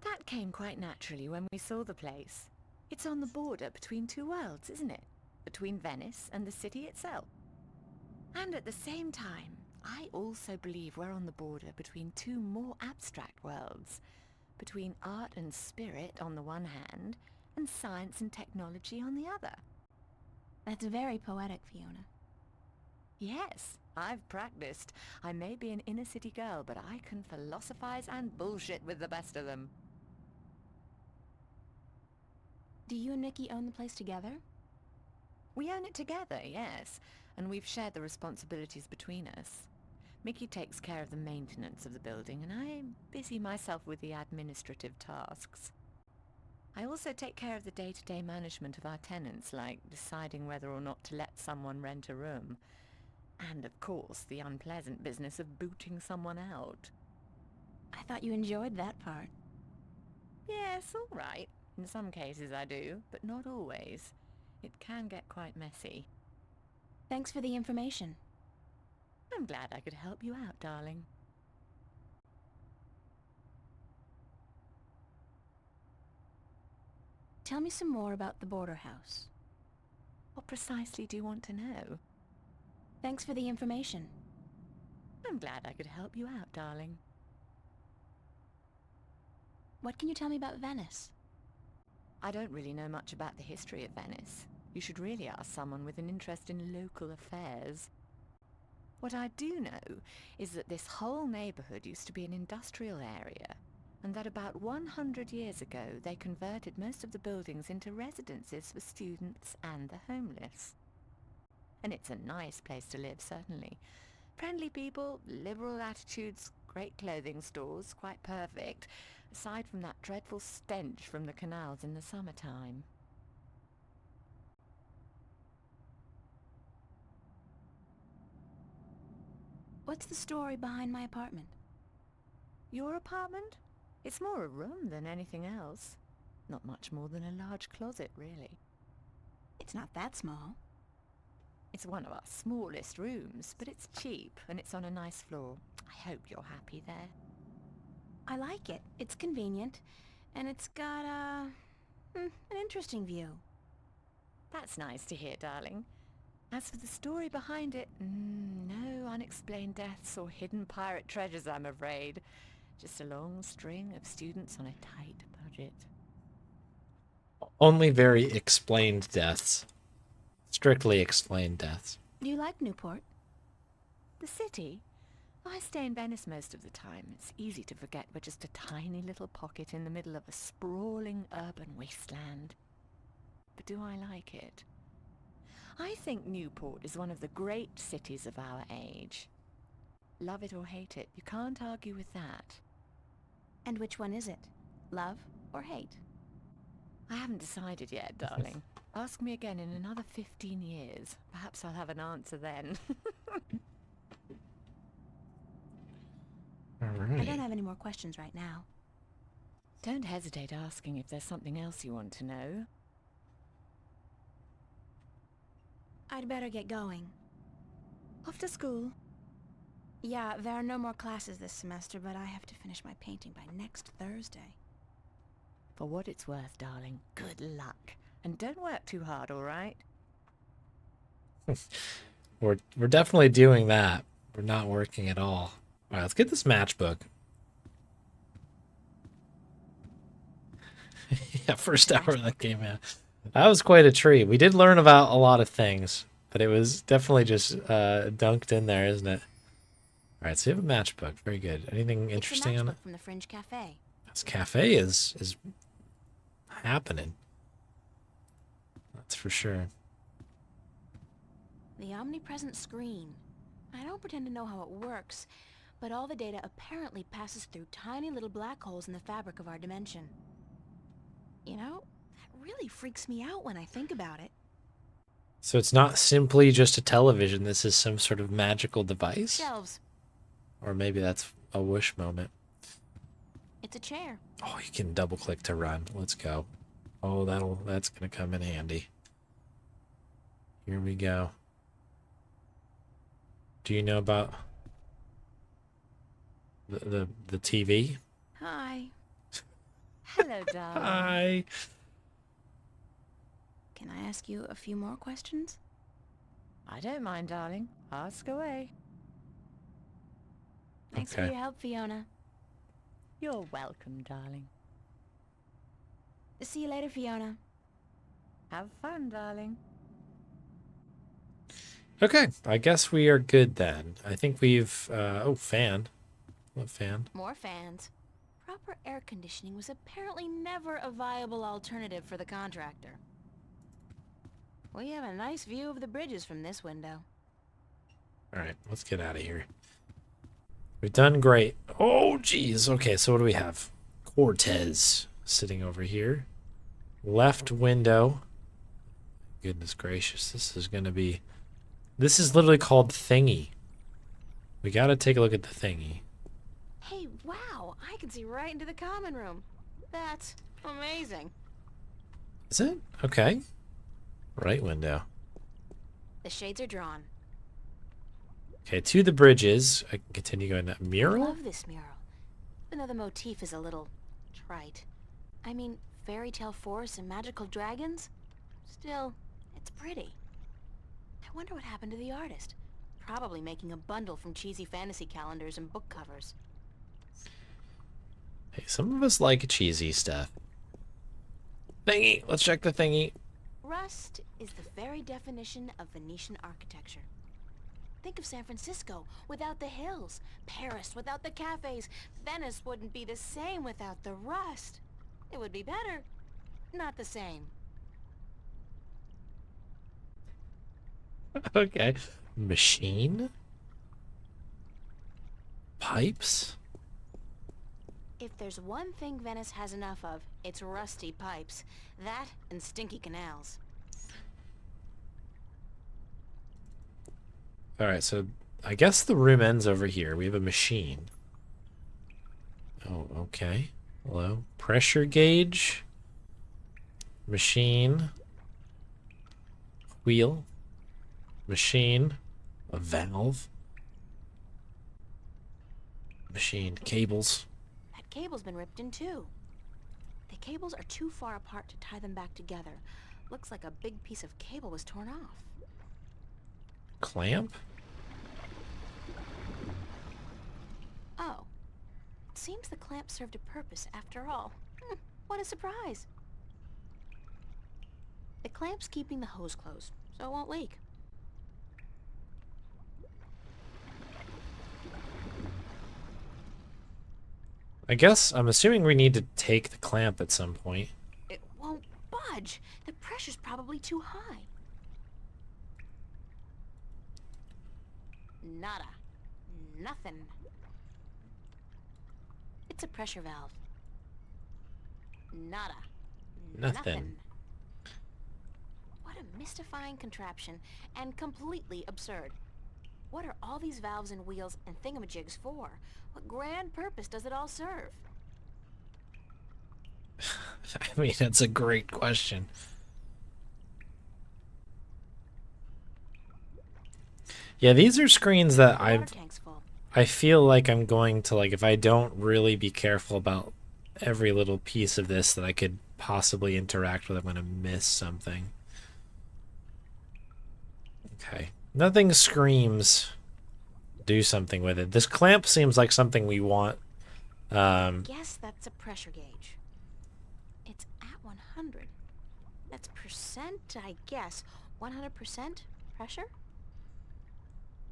That came quite naturally when we saw the place. It's on the border between two worlds, isn't it? Between Venice and the city itself. And at the same time, I also believe we're on the border between two more abstract worlds. Between art and spirit on the one hand, and science and technology on the other. That's very poetic, Fiona. Yes, I've practiced. I may be an inner-city girl, but I can philosophize and bullshit with the best of them. Do you and Mickey own the place together? We own it together, yes, and we've shared the responsibilities between us. Mickey takes care of the maintenance of the building, and I busy myself with the administrative tasks. I also take care of the day-to-day management of our tenants, like deciding whether or not to let someone rent a room. And, of course, the unpleasant business of booting someone out. I thought you enjoyed that part. Yes, all right. In some cases I do, but not always. It can get quite messy. Thanks for the information. I'm glad I could help you out, darling. Tell me some more about the Border House. What precisely do you want to know? Thanks for the information. I'm glad I could help you out, darling. What can you tell me about Venice? I don't really know much about the history of Venice. You should really ask someone with an interest in local affairs. What I do know is that this whole neighborhood used to be an industrial area, and that about 100 years ago they converted most of the buildings into residences for students and the homeless. And it's a nice place to live, certainly. Friendly people, liberal attitudes, great clothing stores, quite perfect, aside from that dreadful stench from the canals in the summertime. What's the story behind my apartment? Your apartment? It's more a room than anything else. Not much more than a large closet, really. It's not that small. It's one of our smallest rooms, but it's cheap and it's on a nice floor. I hope you're happy there. I like it. It's convenient, and it's got an interesting view. That's nice to hear, darling. As for the story behind it, no unexplained deaths or hidden pirate treasures, I'm afraid. Just a long string of students on a tight budget. Only very explained deaths. Strictly explained deaths. Do you like Newport? The city? I stay in Venice most of the time. It's easy to forget we're just a tiny little pocket in the middle of a sprawling urban wasteland. But do I like it? I think Newport is one of the great cities of our age. Love it or hate it, you can't argue with that. And which one is it? Love or hate? I haven't decided yet, darling. Ask me again in another 15 years. Perhaps I'll have an answer then. I don't have any more questions right now. Don't hesitate asking if there's something else you want to know. I'd better get going. Off to school? Yeah, there are no more classes this semester, but I have to finish my painting by next Thursday. For what it's worth, darling, good luck. And don't work too hard, all right? We're definitely doing that. We're not working at all. All right, let's get this matchbook. Yeah, first hour of that game, man. That was quite a treat. We did learn about a lot of things, but it was definitely just dunked in there, isn't it? All right, so you have a matchbook. Very good. Anything interesting on it? From the Fringe Cafe. This cafe is happening. That's for sure. The omnipresent screen. I don't pretend to know how it works, but all the data apparently passes through tiny little black holes in the fabric of our dimension. You know, that really freaks me out when I think about it. So it's not simply just a television. This is some sort of magical device? Shelves. Or maybe that's a whoosh moment. It's a chair. Oh, you can double click to run. Let's go. Oh, that's gonna come in handy. Here we go. Do you know about the TV? Hi. Hello, darling. Hi. Can I ask you a few more questions? I don't mind, darling. Ask away. Thanks for your help, Fiona. You're welcome, darling. See you later, Fiona. Have fun, darling. Okay, I guess we are good then. I think we've oh, fan. What fan? More fans. Proper air conditioning was apparently never a viable alternative for the contractor. We have a nice view of the bridges from this window. All right, let's get out of here. We've done great. Oh, geez. Okay, so what do we have? Cortez sitting over here. Left window. Goodness gracious, this is going to be... This is literally called Thingy. We got to take a look at the Thingy. Hey, wow! I can see right into the common room. That's amazing. Is it? Okay. Right window. The shades are drawn. Okay, to the bridges. I can continue going that I mural. love this mural. Even though the motif is a little trite. I mean, fairy tale forests and magical dragons? Still, it's pretty. I wonder what happened to the artist. Probably making a bundle from cheesy fantasy calendars and book covers. Hey, some of us like cheesy stuff. Thingy. Let's check the Thingy. Rust is the very definition of Venetian architecture. Think of San Francisco without the hills, Paris without the cafes. Venice wouldn't be the same without the rust. It would be better, not the same. Okay. Machine? Pipes? If there's one thing Venice has enough of, it's rusty pipes. That and stinky canals. Alright, so I guess the room ends over here. We have a machine. Oh, okay. Hello. Pressure gauge. Machine. Wheel. Machine. A valve. Machine. Cables. That cable's been ripped in two. The cables are too far apart to tie them back together, Looks like a big piece of cable was torn off. Clamp? Oh. It seems the clamp served a purpose after all. What a surprise. The clamp's keeping the hose closed, so it won't leak. I guess I'm assuming we need to take the clamp at some point. It won't budge. The pressure's probably too high. Nada. Nothing. It's a pressure valve. Nada. Nothing. What a mystifying contraption, and completely absurd. What are all these valves and wheels and thingamajigs for? What grand purpose does it all serve? I mean, that's a great question. Yeah, these are screens that Water tank's full. I feel like I'm going to, like, if I don't really be careful about every little piece of this that I could possibly interact with, I'm going to miss something. Okay. Nothing screams do something with it. This clamp seems like something we want. Guess that's a pressure gauge. It's at 100. That's percent, I guess. 100% pressure?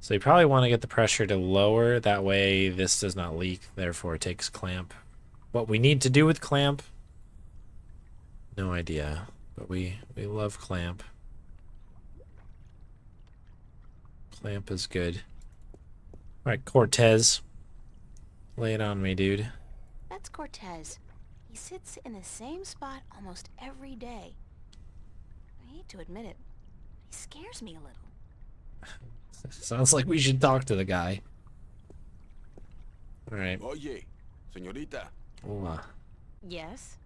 So you probably want to get the pressure to lower. That way this does not leak. Therefore it takes clamp. What we need to do with clamp? No idea. But we love clamp. Clamp is good. Alright, Cortez. Lay it on me, dude. That's Cortez. He sits in the same spot almost every day. I hate to admit it. He scares me a little. Sounds like we should talk to the guy. Alright. Oye, señorita. Yes?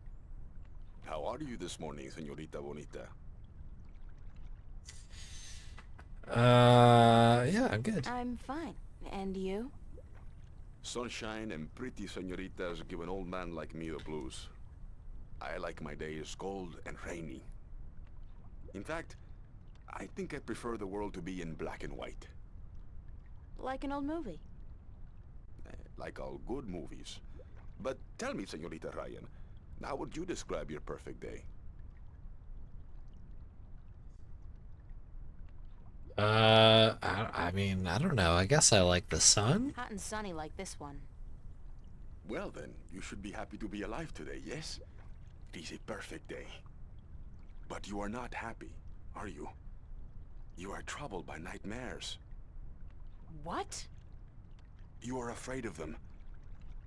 How are you this morning, señorita bonita? Yeah, I'm good. I'm fine. And you? Sunshine and pretty señoritas give an old man like me the blues. I like my days cold and rainy. In fact, I think I prefer the world to be in black and white. Like an old movie. Like all good movies. But tell me, señorita Ryan, how would you describe your perfect day? I mean, I don't know. I guess I like the sun. Hot and sunny like this one. Well then, you should be happy to be alive today, yes? It is a perfect day. But you are not happy, are you? You are troubled by nightmares. What? You are afraid of them.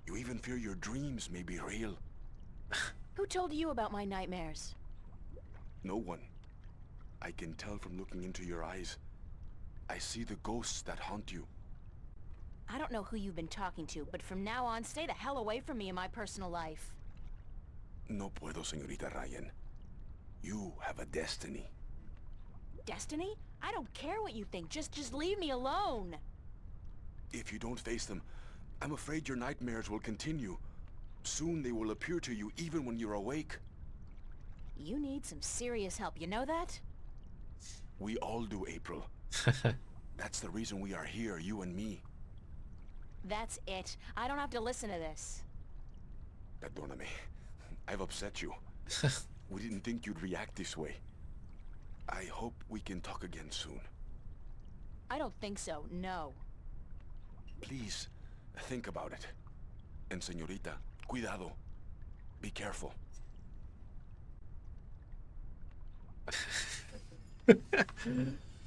You even fear your dreams may be real. Who told you about my nightmares? No one. I can tell from looking into your eyes. I see the ghosts that haunt you. I don't know who you've been talking to, but from now on, stay the hell away from me in my personal life. No puedo, señorita Ryan. You have a destiny. Destiny? I don't care what you think. Just leave me alone. If you don't face them, I'm afraid your nightmares will continue. Soon they will appear to you even when you're awake. You need some serious help, you know that? We all do, April. That's the reason we are here, you and me. That's it. I don't have to listen to this. Perdóname. I've upset you. We didn't think you'd react this way. I hope we can talk again soon. I don't think so, no. Please, think about it. And señorita, cuidado. Be careful.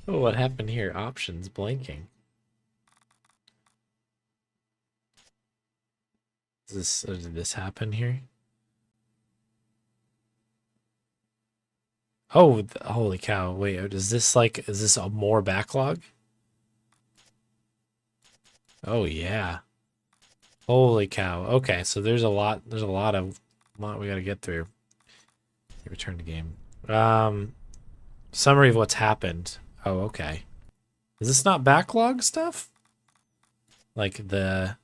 Oh, what happened here? Options blinking. Did this happen here? Oh, holy cow. Wait, is this a more backlog? Oh yeah. Holy cow. Okay, so there's a lot we gotta get through. Return to game. Summary of what's happened. Oh, okay. Is this not backlog stuff? Like the...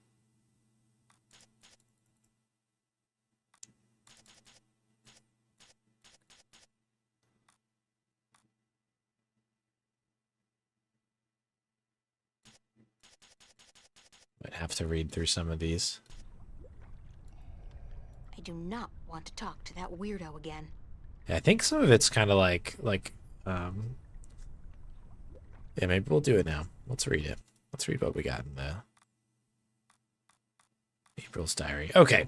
have to read through some of these. I do not want to talk to that weirdo again. Yeah, I think some of it's kind of yeah, maybe we'll do it now. Let's read it. Let's read what we got in the April's diary. Okay.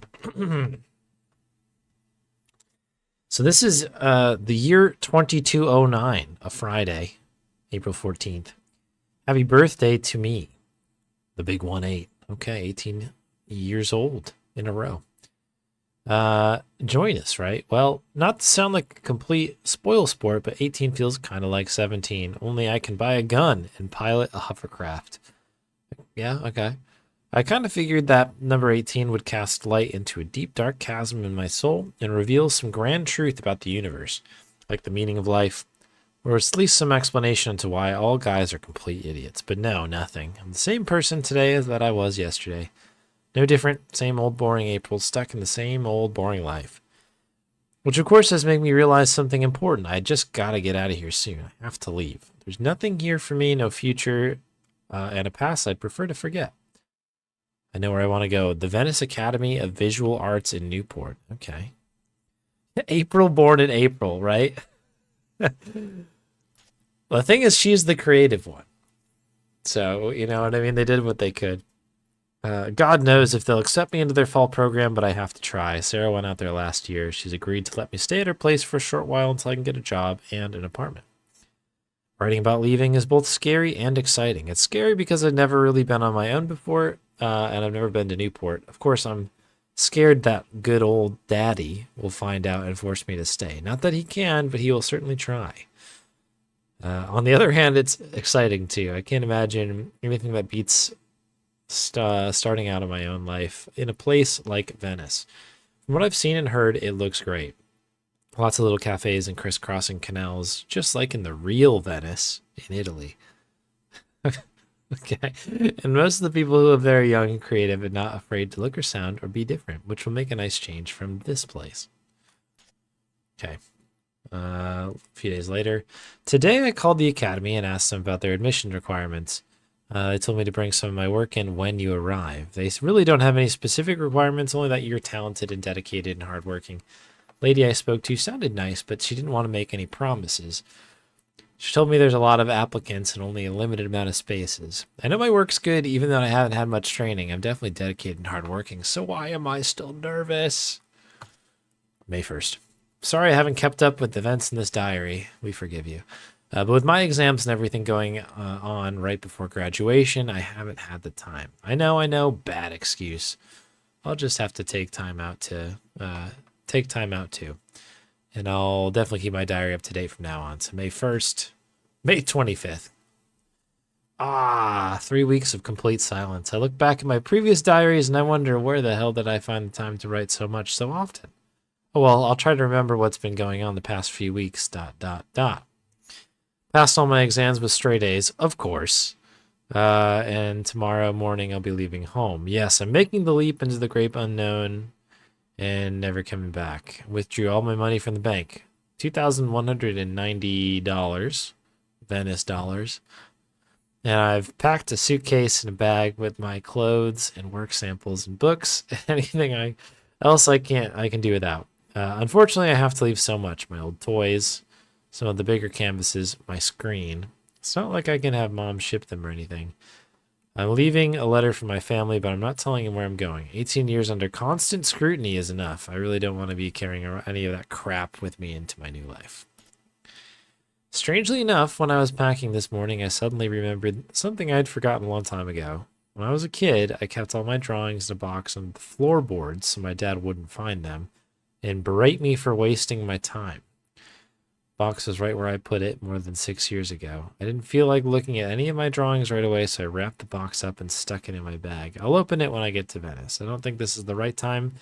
So this is the year 2209, a Friday, April 14th. Happy birthday to me, the big 1-8. Okay, 18 years old in a row. Join us, right? Well, not to sound like a complete spoil sport, but 18 feels kind of like 17. Only I can buy a gun and pilot a hovercraft. Yeah, okay. I kind of figured that number 18 would cast light into a deep, dark chasm in my soul and reveal some grand truth about the universe, like the meaning of life, or at least some explanation into why all guys are complete idiots. But no, nothing. I'm the same person today as that I was yesterday. No different, same old boring April, stuck in the same old boring life. Which of course has made me realize something important. I just gotta get out of here soon. I have to leave. There's nothing here for me, no future, and a past I'd prefer to forget. I know where I want to go. The Venice Academy of Visual Arts in Newport. Okay. April born in April, right? Well, the thing is, she's the creative one. So, you know what I mean? They did what they could. God knows if they'll accept me into their fall program, but I have to try. Sarah went out there last year. She's agreed to let me stay at her place for a short while until I can get a job and an apartment. Writing about leaving is both scary and exciting. It's scary because I've never really been on my own before, and I've never been to Newport. Of course, I'm scared that good old daddy will find out and force me to stay. Not that he can, but he will certainly try. On the other hand, it's exciting too. I can't imagine anything that beats starting out in my own life in a place like Venice. From what I've seen and heard, it looks great. Lots of little cafes and crisscrossing canals, just like in the real Venice in Italy. Okay. And most of the people who are very young and creative and not afraid to look or sound or be different, which will make a nice change from this place. Okay. A few days later. Today I called the academy and asked them about their admission requirements. They told me to bring some of my work in when you arrive. They really don't have any specific requirements, only that you're talented and dedicated and hardworking. Lady I spoke to sounded nice, but she didn't want to make any promises. She told me there's a lot of applicants and only a limited amount of spaces. I know my work's good, even though I haven't had much training. I'm definitely dedicated and hardworking, so why am I still nervous? May 1st. Sorry I haven't kept up with events in this diary. We forgive you. But with my exams and everything going on right before graduation, I haven't had the time. I know, bad excuse. I'll just have to take time out too. And I'll definitely keep my diary up to date from now on. So May 1st, May 25th. 3 weeks of complete silence. I look back at my previous diaries and I wonder where the hell did I find the time to write so much so often? Oh well, I'll try to remember what's been going on the past few weeks, ... Passed all my exams with straight A's, of course. And tomorrow morning I'll be leaving home. Yes, I'm making the leap into the great unknown and never coming back. Withdrew all my money from the bank. $2,190, Venice dollars. And I've packed a suitcase and a bag with my clothes and work samples and books. Anything else I can do without. Unfortunately, I have to leave so much. My old toys, some of the bigger canvases, my screen. It's not like I can have Mom ship them or anything. I'm leaving a letter for my family, but I'm not telling him where I'm going. 18 years under constant scrutiny is enough. I really don't want to be carrying any of that crap with me into my new life. Strangely enough, when I was packing this morning, I suddenly remembered something I'd forgotten a long time ago. When I was a kid, I kept all my drawings in a box on the floorboards so my dad wouldn't find them and berate me for wasting my time. Box was right where I put it more than 6 years ago. I didn't feel like looking at any of my drawings right away, so I wrapped the box up and stuck it in my bag. I'll open it when I get to Venice. I don't think this is the right time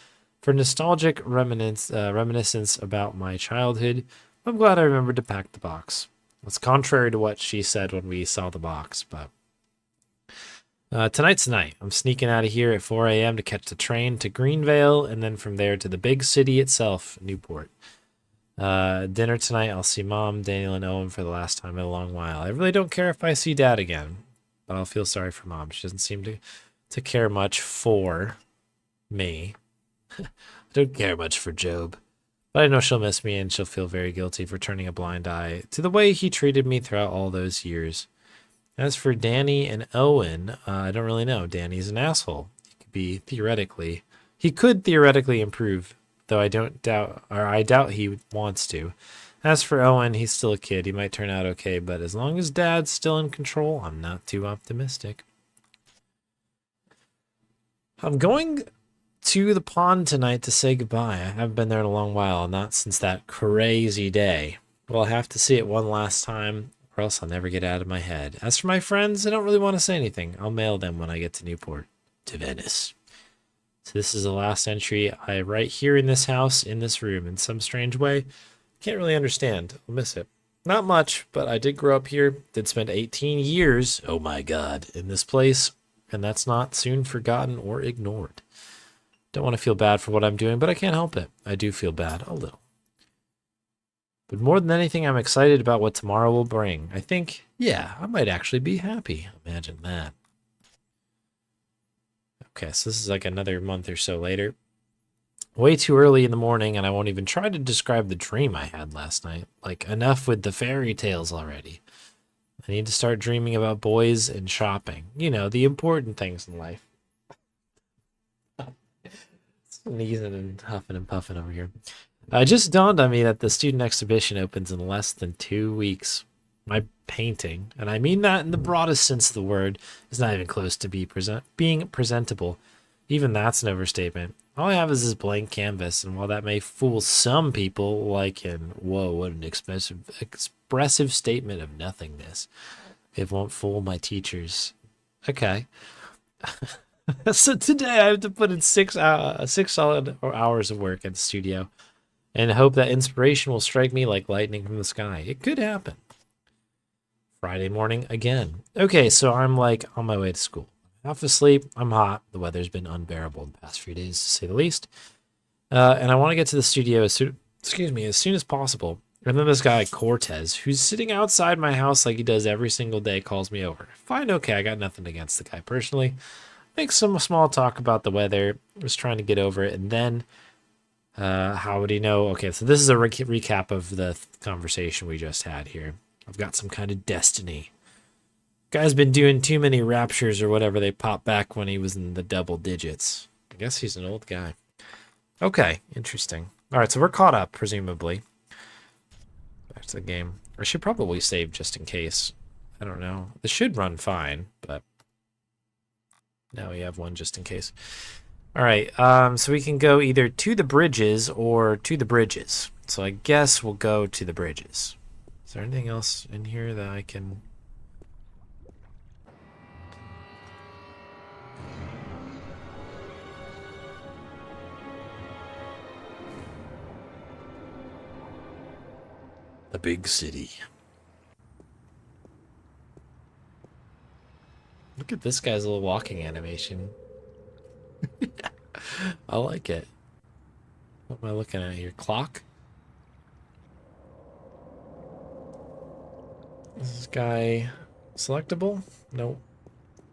for nostalgic reminiscence about my childhood. I'm glad I remembered to pack the box. It's contrary to what she said when we saw the box, but tonight's the night. I'm sneaking out of here at 4 a.m. to catch the train to Greenvale, and then from there to the big city itself, Newport. Dinner tonight, I'll see Mom, Daniel, and Owen for the last time in a long while. I really don't care if I see Dad again, but I'll feel sorry for Mom. She doesn't seem to to care much for me. I don't care much for Job. But I know she'll miss me and she'll feel very guilty for turning a blind eye to the way he treated me throughout all those years. As for Danny and Owen, I don't really know. Danny's an asshole. He could theoretically improve, though I doubt he wants to. As for Owen, he's still a kid. He might turn out okay, but as long as Dad's still in control, I'm not too optimistic. I'm going to the pond tonight to say goodbye. I haven't been there in a long while, not since that crazy day. Well, I'll have to see it one last time, or else I'll never get out of my head. As for my friends, I don't really want to say anything. I'll mail them when I get to Newport. To Venice. So this is the last entry I write here in this house, in this room, in some strange way. Can't really understand. I'll miss it. Not much, but I did grow up here, did spend 18 years, oh my god, in this place, and that's not soon forgotten or ignored. Don't want to feel bad for what I'm doing, but I can't help it. I do feel bad, a little. But more than anything, I'm excited about what tomorrow will bring. I think, yeah, I might actually be happy. Imagine that. Okay, so this is like another month or so later. Way too early in the morning, and I won't even try to describe the dream I had last night. Like, enough with the fairy tales already. I need to start dreaming about boys and shopping. You know, the important things in life. Sneezing and huffing and puffing over here. It just dawned on me that the student exhibition opens in less than 2 weeks. My painting, and I mean that in the broadest sense of the word, is not even close to being presentable. Even that's an overstatement. All I have is this blank canvas, and while that may fool some people, like in, whoa, what an expressive statement of nothingness, it won't fool my teachers. Okay. So today I have to put in 6 solid hours of work at the studio and hope that inspiration will strike me like lightning from the sky. It could happen. Friday morning again. Okay, so I'm like on my way to school. Half asleep, I'm hot. The weather's been unbearable the past few days, to say the least. And I want to get to the studio as soon as possible. And then this guy, Cortez, who's sitting outside my house like he does every single day, calls me over. Fine, okay, I got nothing against the guy personally. Make some small talk about the weather. Was trying to get over it. And then, how would he know? Okay, so this is a recap of the conversation we just had here. I've got some kind of destiny. Guy's been doing too many raptures or whatever they popped back when he was in the double digits. I guess he's an old guy. Okay, interesting. All right, so we're caught up, presumably. Back to the game. I should probably save just in case. I don't know. This should run fine, but now we have one just in case. All right, so we can go either to the bridges or to the bridges. So I guess we'll go to the bridges. Is there anything else in here that I can... The big city. Look at this guy's little walking animation. I like it. What am I looking at here? Clock? Is this guy selectable? Nope.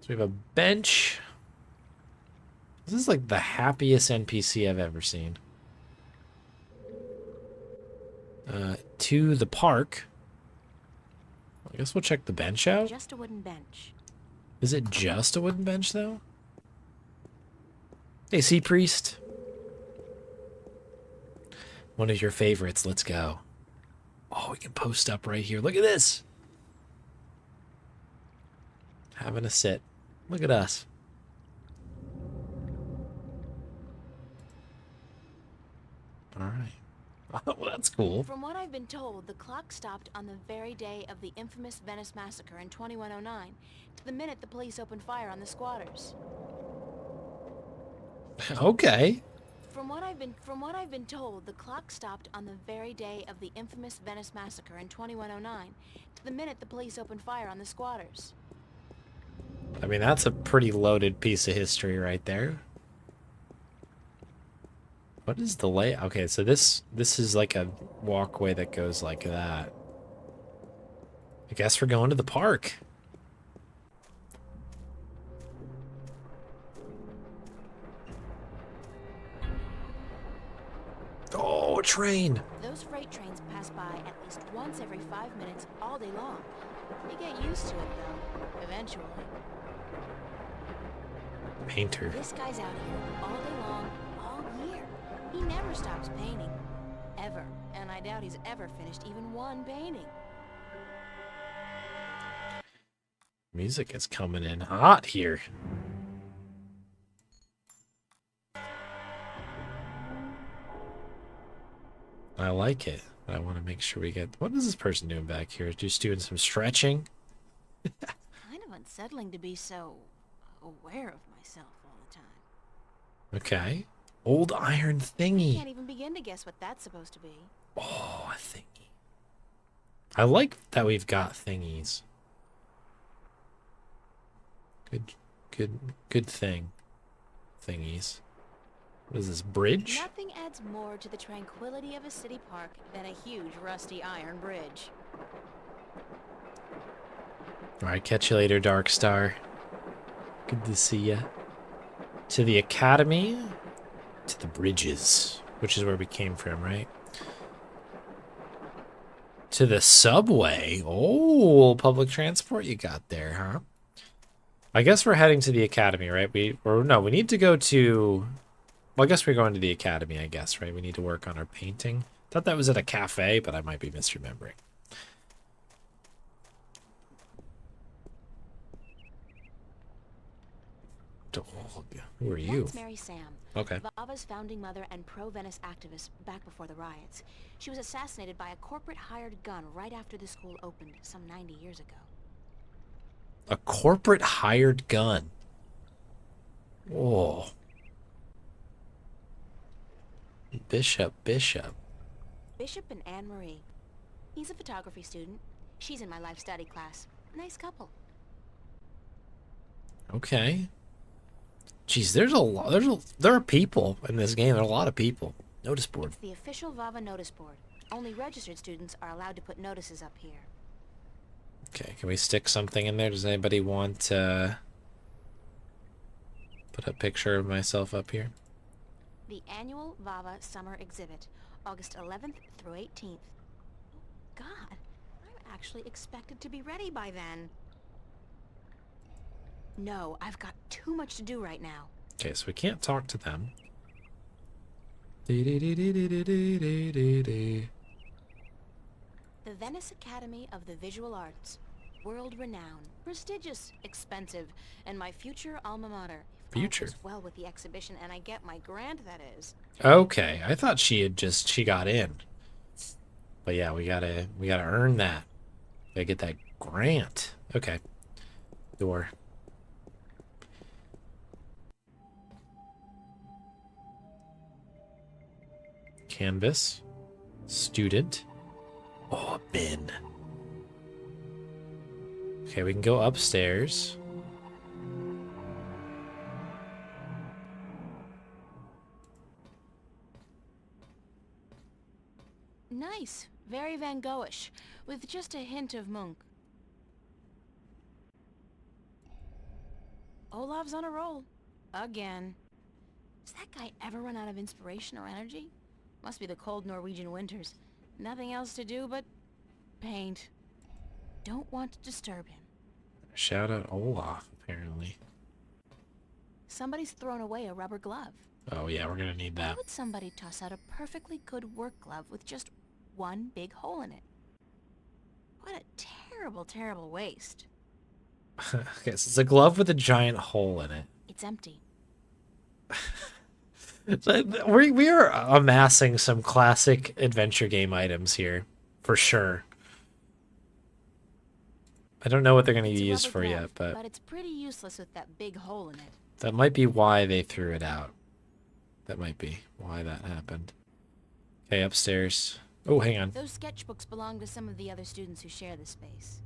So we have a bench. This is like the happiest NPC I've ever seen. To the park. I guess we'll check the bench out. Just a wooden bench. Is it just a wooden bench, though? Hey, Sea Priest. One of your favorites. Let's go. Oh, we can post up right here. Look at this. Having a sit. Look at us. All right. Well, that's cool. From what I've been told, the clock stopped on the very day of the infamous Venice massacre in 2109, to the minute the police opened fire on the squatters. Okay. From what I've been told, the clock stopped on the very day of the infamous Venice massacre in 2109, to the minute the police opened fire on the squatters. I mean, that's a pretty loaded piece of history right there. What is the layout? Okay, so this is like a walkway that goes like that. I guess we're going to the park. Oh, a train! Those freight trains pass by at least once every 5 minutes all day long. You get used to it, though, eventually. Painter. This guy's out here all day long, all year. He never stops painting. Ever. And I doubt he's ever finished even one painting. Music is coming in hot here. I like it. I want to make sure we get... What is this person doing back here? Just doing some stretching? Kind of unsettling to be so aware of myself all the time. Okay. Old iron thingy. Can't even begin to guess what that's supposed to be. Oh, a thingy. I like that we've got thingies. Good thing. Thingies. What is this, bridge? Nothing adds more to the tranquility of a city park than a huge rusty iron bridge. Alright, catch you later, Dark Star. Good to see ya. To the academy. To the bridges. Which is where we came from, right? To the subway. Oh, public transport you got there, huh? I guess we're heading to the academy, right? We need to go to... Well, I guess we're going to the academy, I guess, right? We need to work on our painting. Thought that was at a cafe, but I might be misremembering. Dog. Who are you? That's Mary Sam. Okay. Vava's founding mother and pro-Venice activist back before the riots. She was assassinated by a corporate hired gun right after the school opened some 90 years ago. A corporate hired gun. Oh. Bishop. Bishop and Anne-Marie. He's a photography student. She's in my life study class. Nice couple. Okay. Jeez, there are people in this game. There are a lot of people. Notice board. It's the official Vava notice board. Only registered students are allowed to put notices up here. Okay, can we stick something in there? Does anybody want to put a picture of myself up here? The annual Vava Summer Exhibit, August 11th through 18th. God, I'm actually expected to be ready by then. No, I've got too much to do right now. Okay, so we can't talk to them. The Venice Academy of the Visual Arts. World-renowned, prestigious, expensive, and my future alma mater. Future? All goes well with the exhibition, and I get my grant, that is. Okay, I thought she got in. But yeah, we gotta earn that. Gotta get that grant. Okay. Door. Canvas. Student. Oh, a bin. Okay, we can go upstairs. Nice. Very Van Goghish, with just a hint of Munch. Olav's on a roll. Again. Does that guy ever run out of inspiration or energy? Must be the cold Norwegian winters. Nothing else to do but paint. Don't want to disturb him. Shout out Olaf, apparently. Somebody's thrown away a rubber glove. Oh yeah, we're gonna need Why that. would somebody toss out a perfectly good work glove with just one big hole in it? What a terrible, terrible waste. Okay, so it's a glove with a giant hole in it. It's empty. So we are amassing some classic adventure game items here, for sure. I don't know what they're going to It's a use rubber for glove, yet, but it's pretty useless with that big hole in it. that might be why they threw it out. That might be why that happened. Okay, upstairs. Oh, hang on. Those sketchbooks belong to some of the other students who share the space.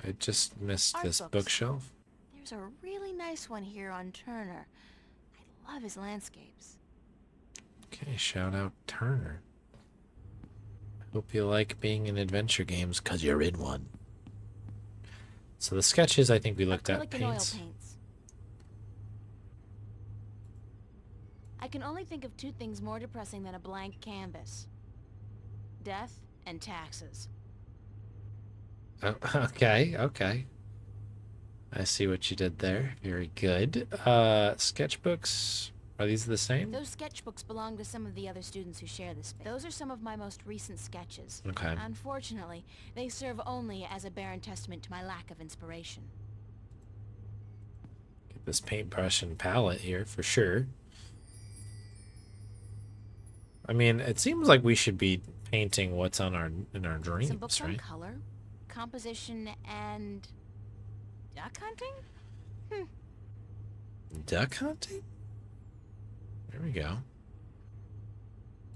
I just missed Art this books. bookshelf. There's a really nice one here on Turner. I love his landscapes. Okay, shout out Turner. Hope you like being in adventure games, because you're in one. So the sketches, I think we looked at. Acrylic and oil Paints. paints. I can only think of two things more depressing than a blank canvas. Death and taxes. Oh, okay, okay. I see what you did there. Very good. Sketchbooks. Are these the same? Those sketchbooks belong to some of the other students who share this space. Those are some of my most recent sketches. Okay. Unfortunately, they serve only as a barren testament to my lack of inspiration. Get this paintbrush and palette here for sure. I mean, it seems like we should be painting what's on in our dreams, Some books on right? color, composition, and duck hunting? Duck hunting? There we go.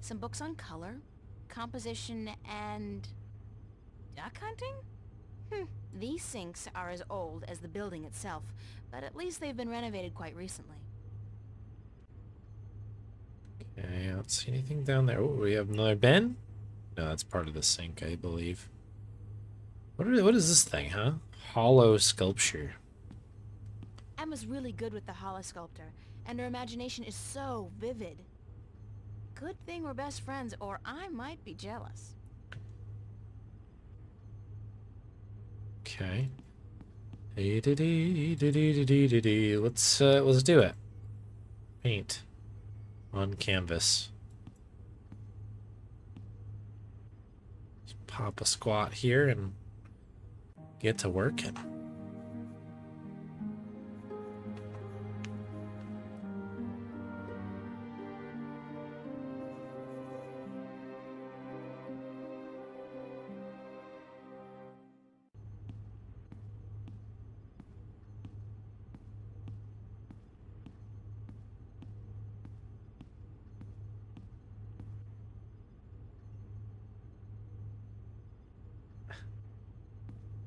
Some books on color, composition, and duck hunting? These sinks are as old as the building itself, but at least they've been renovated quite recently. Okay, I don't see anything down there. Oh, we have another bin? No, that's part of the sink, I believe. What is this thing, huh? Hollow sculpture. Emma's really good with the holosculptor, and her imagination is so vivid. Good thing we're best friends, or I might be jealous. Okay. Let's do it. Paint on canvas. Just pop a squat here and get to working.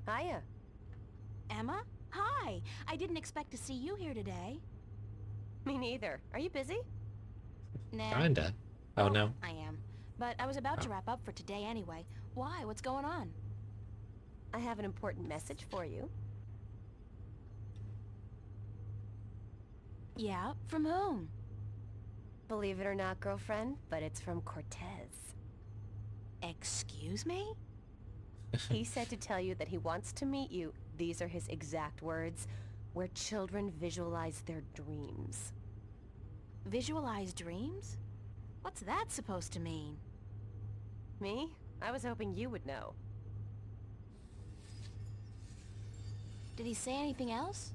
Hiya. Emma? Hi! I didn't expect to see you here today. Me neither. Are you busy? Nah. Kinda. Oh, no. I am. But I was about to wrap up for today anyway. Why? What's going on? I have an important message for you. Yeah? From whom? Believe it or not, girlfriend, but it's from Cortez. Excuse me? He said to tell you that he wants to meet you, these are his exact words, where children visualize their dreams. Visualize dreams? What's that supposed to mean? Me? I was hoping you would know. Did he say anything else?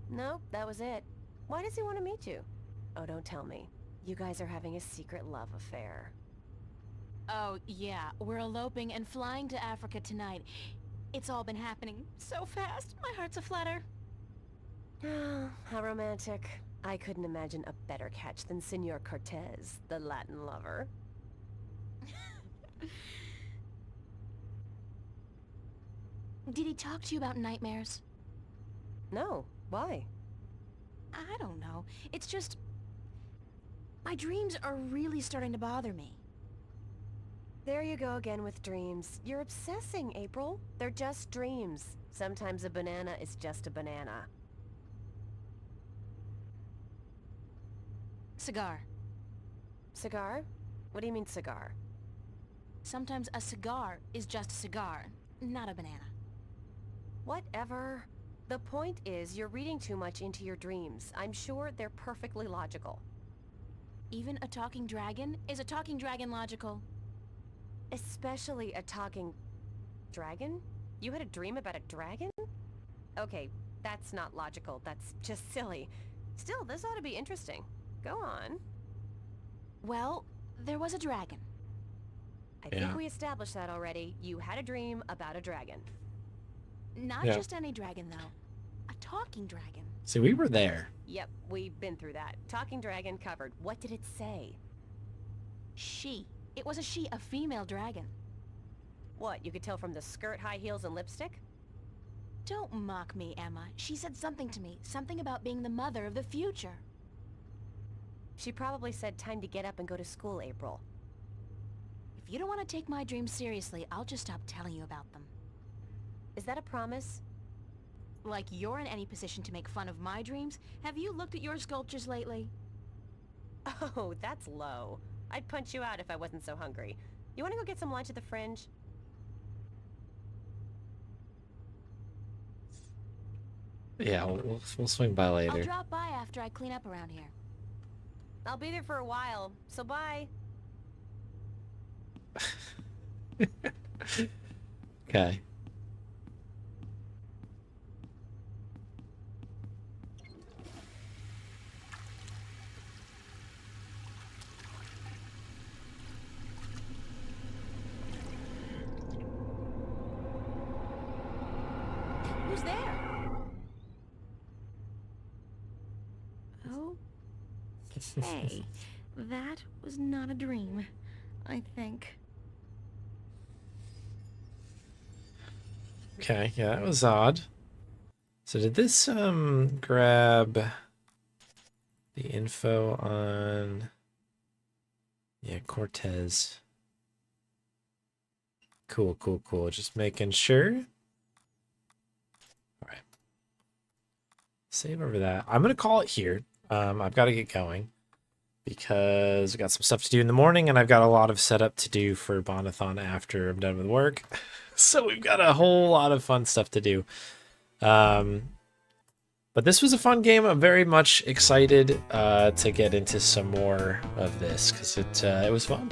Nope, that was it. Why does he want to meet you? Oh, don't tell me. You guys are having a secret love affair. Oh, yeah. We're eloping and flying to Africa tonight. It's all been happening so fast. My heart's aflutter. How romantic. I couldn't imagine a better catch than Senor Cortez, the Latin lover. Did he talk to you about nightmares? No. Why? I don't know. It's just... my dreams are really starting to bother me. There you go again with dreams. You're obsessing, April. They're just dreams. Sometimes a banana is just a banana. Cigar. Cigar? What do you mean cigar? Sometimes a cigar is just a cigar, not a banana. Whatever. The point is, you're reading too much into your dreams. I'm sure they're perfectly logical. Even a talking dragon? Is a talking dragon logical? Especially a talking... dragon? You had a dream about a dragon? Okay, that's not logical. That's just silly. Still, this ought to be interesting. Go on. Well, there was a dragon. I think we established that already. You had a dream about a dragon. Not just any dragon, though. A talking dragon. See, we were there. Yep, we've been through that. Talking dragon covered. What did it say? She. It was a she, a female dragon. What, you could tell from the skirt, high heels, and lipstick? Don't mock me, Emma. She said something to me. Something about being the mother of the future. She probably said time to get up and go to school, April. If you don't want to take my dreams seriously, I'll just stop telling you about them. Is that a promise? Like you're in any position to make fun of my dreams? Have you looked at your sculptures lately? Oh, that's low. I'd punch you out if I wasn't so hungry. You want to go get some lunch at the Fringe? Yeah, we'll swing by I'll later. drop by after I clean up around here. I'll be there for a while, so bye. Okay. Who's there? Oh. Hey, that was not a dream, I think. Okay, yeah, that was odd. So did this grab the info on Cortez? Cool. Just making sure. All right. Save over that. I'm gonna call it here. I've got to get going because I got some stuff to do in the morning, and I've got a lot of setup to do for Bonathon after I'm done with work. So we've got a whole lot of fun stuff to do. But this was a fun game. I'm very much excited to get into some more of this because it was fun.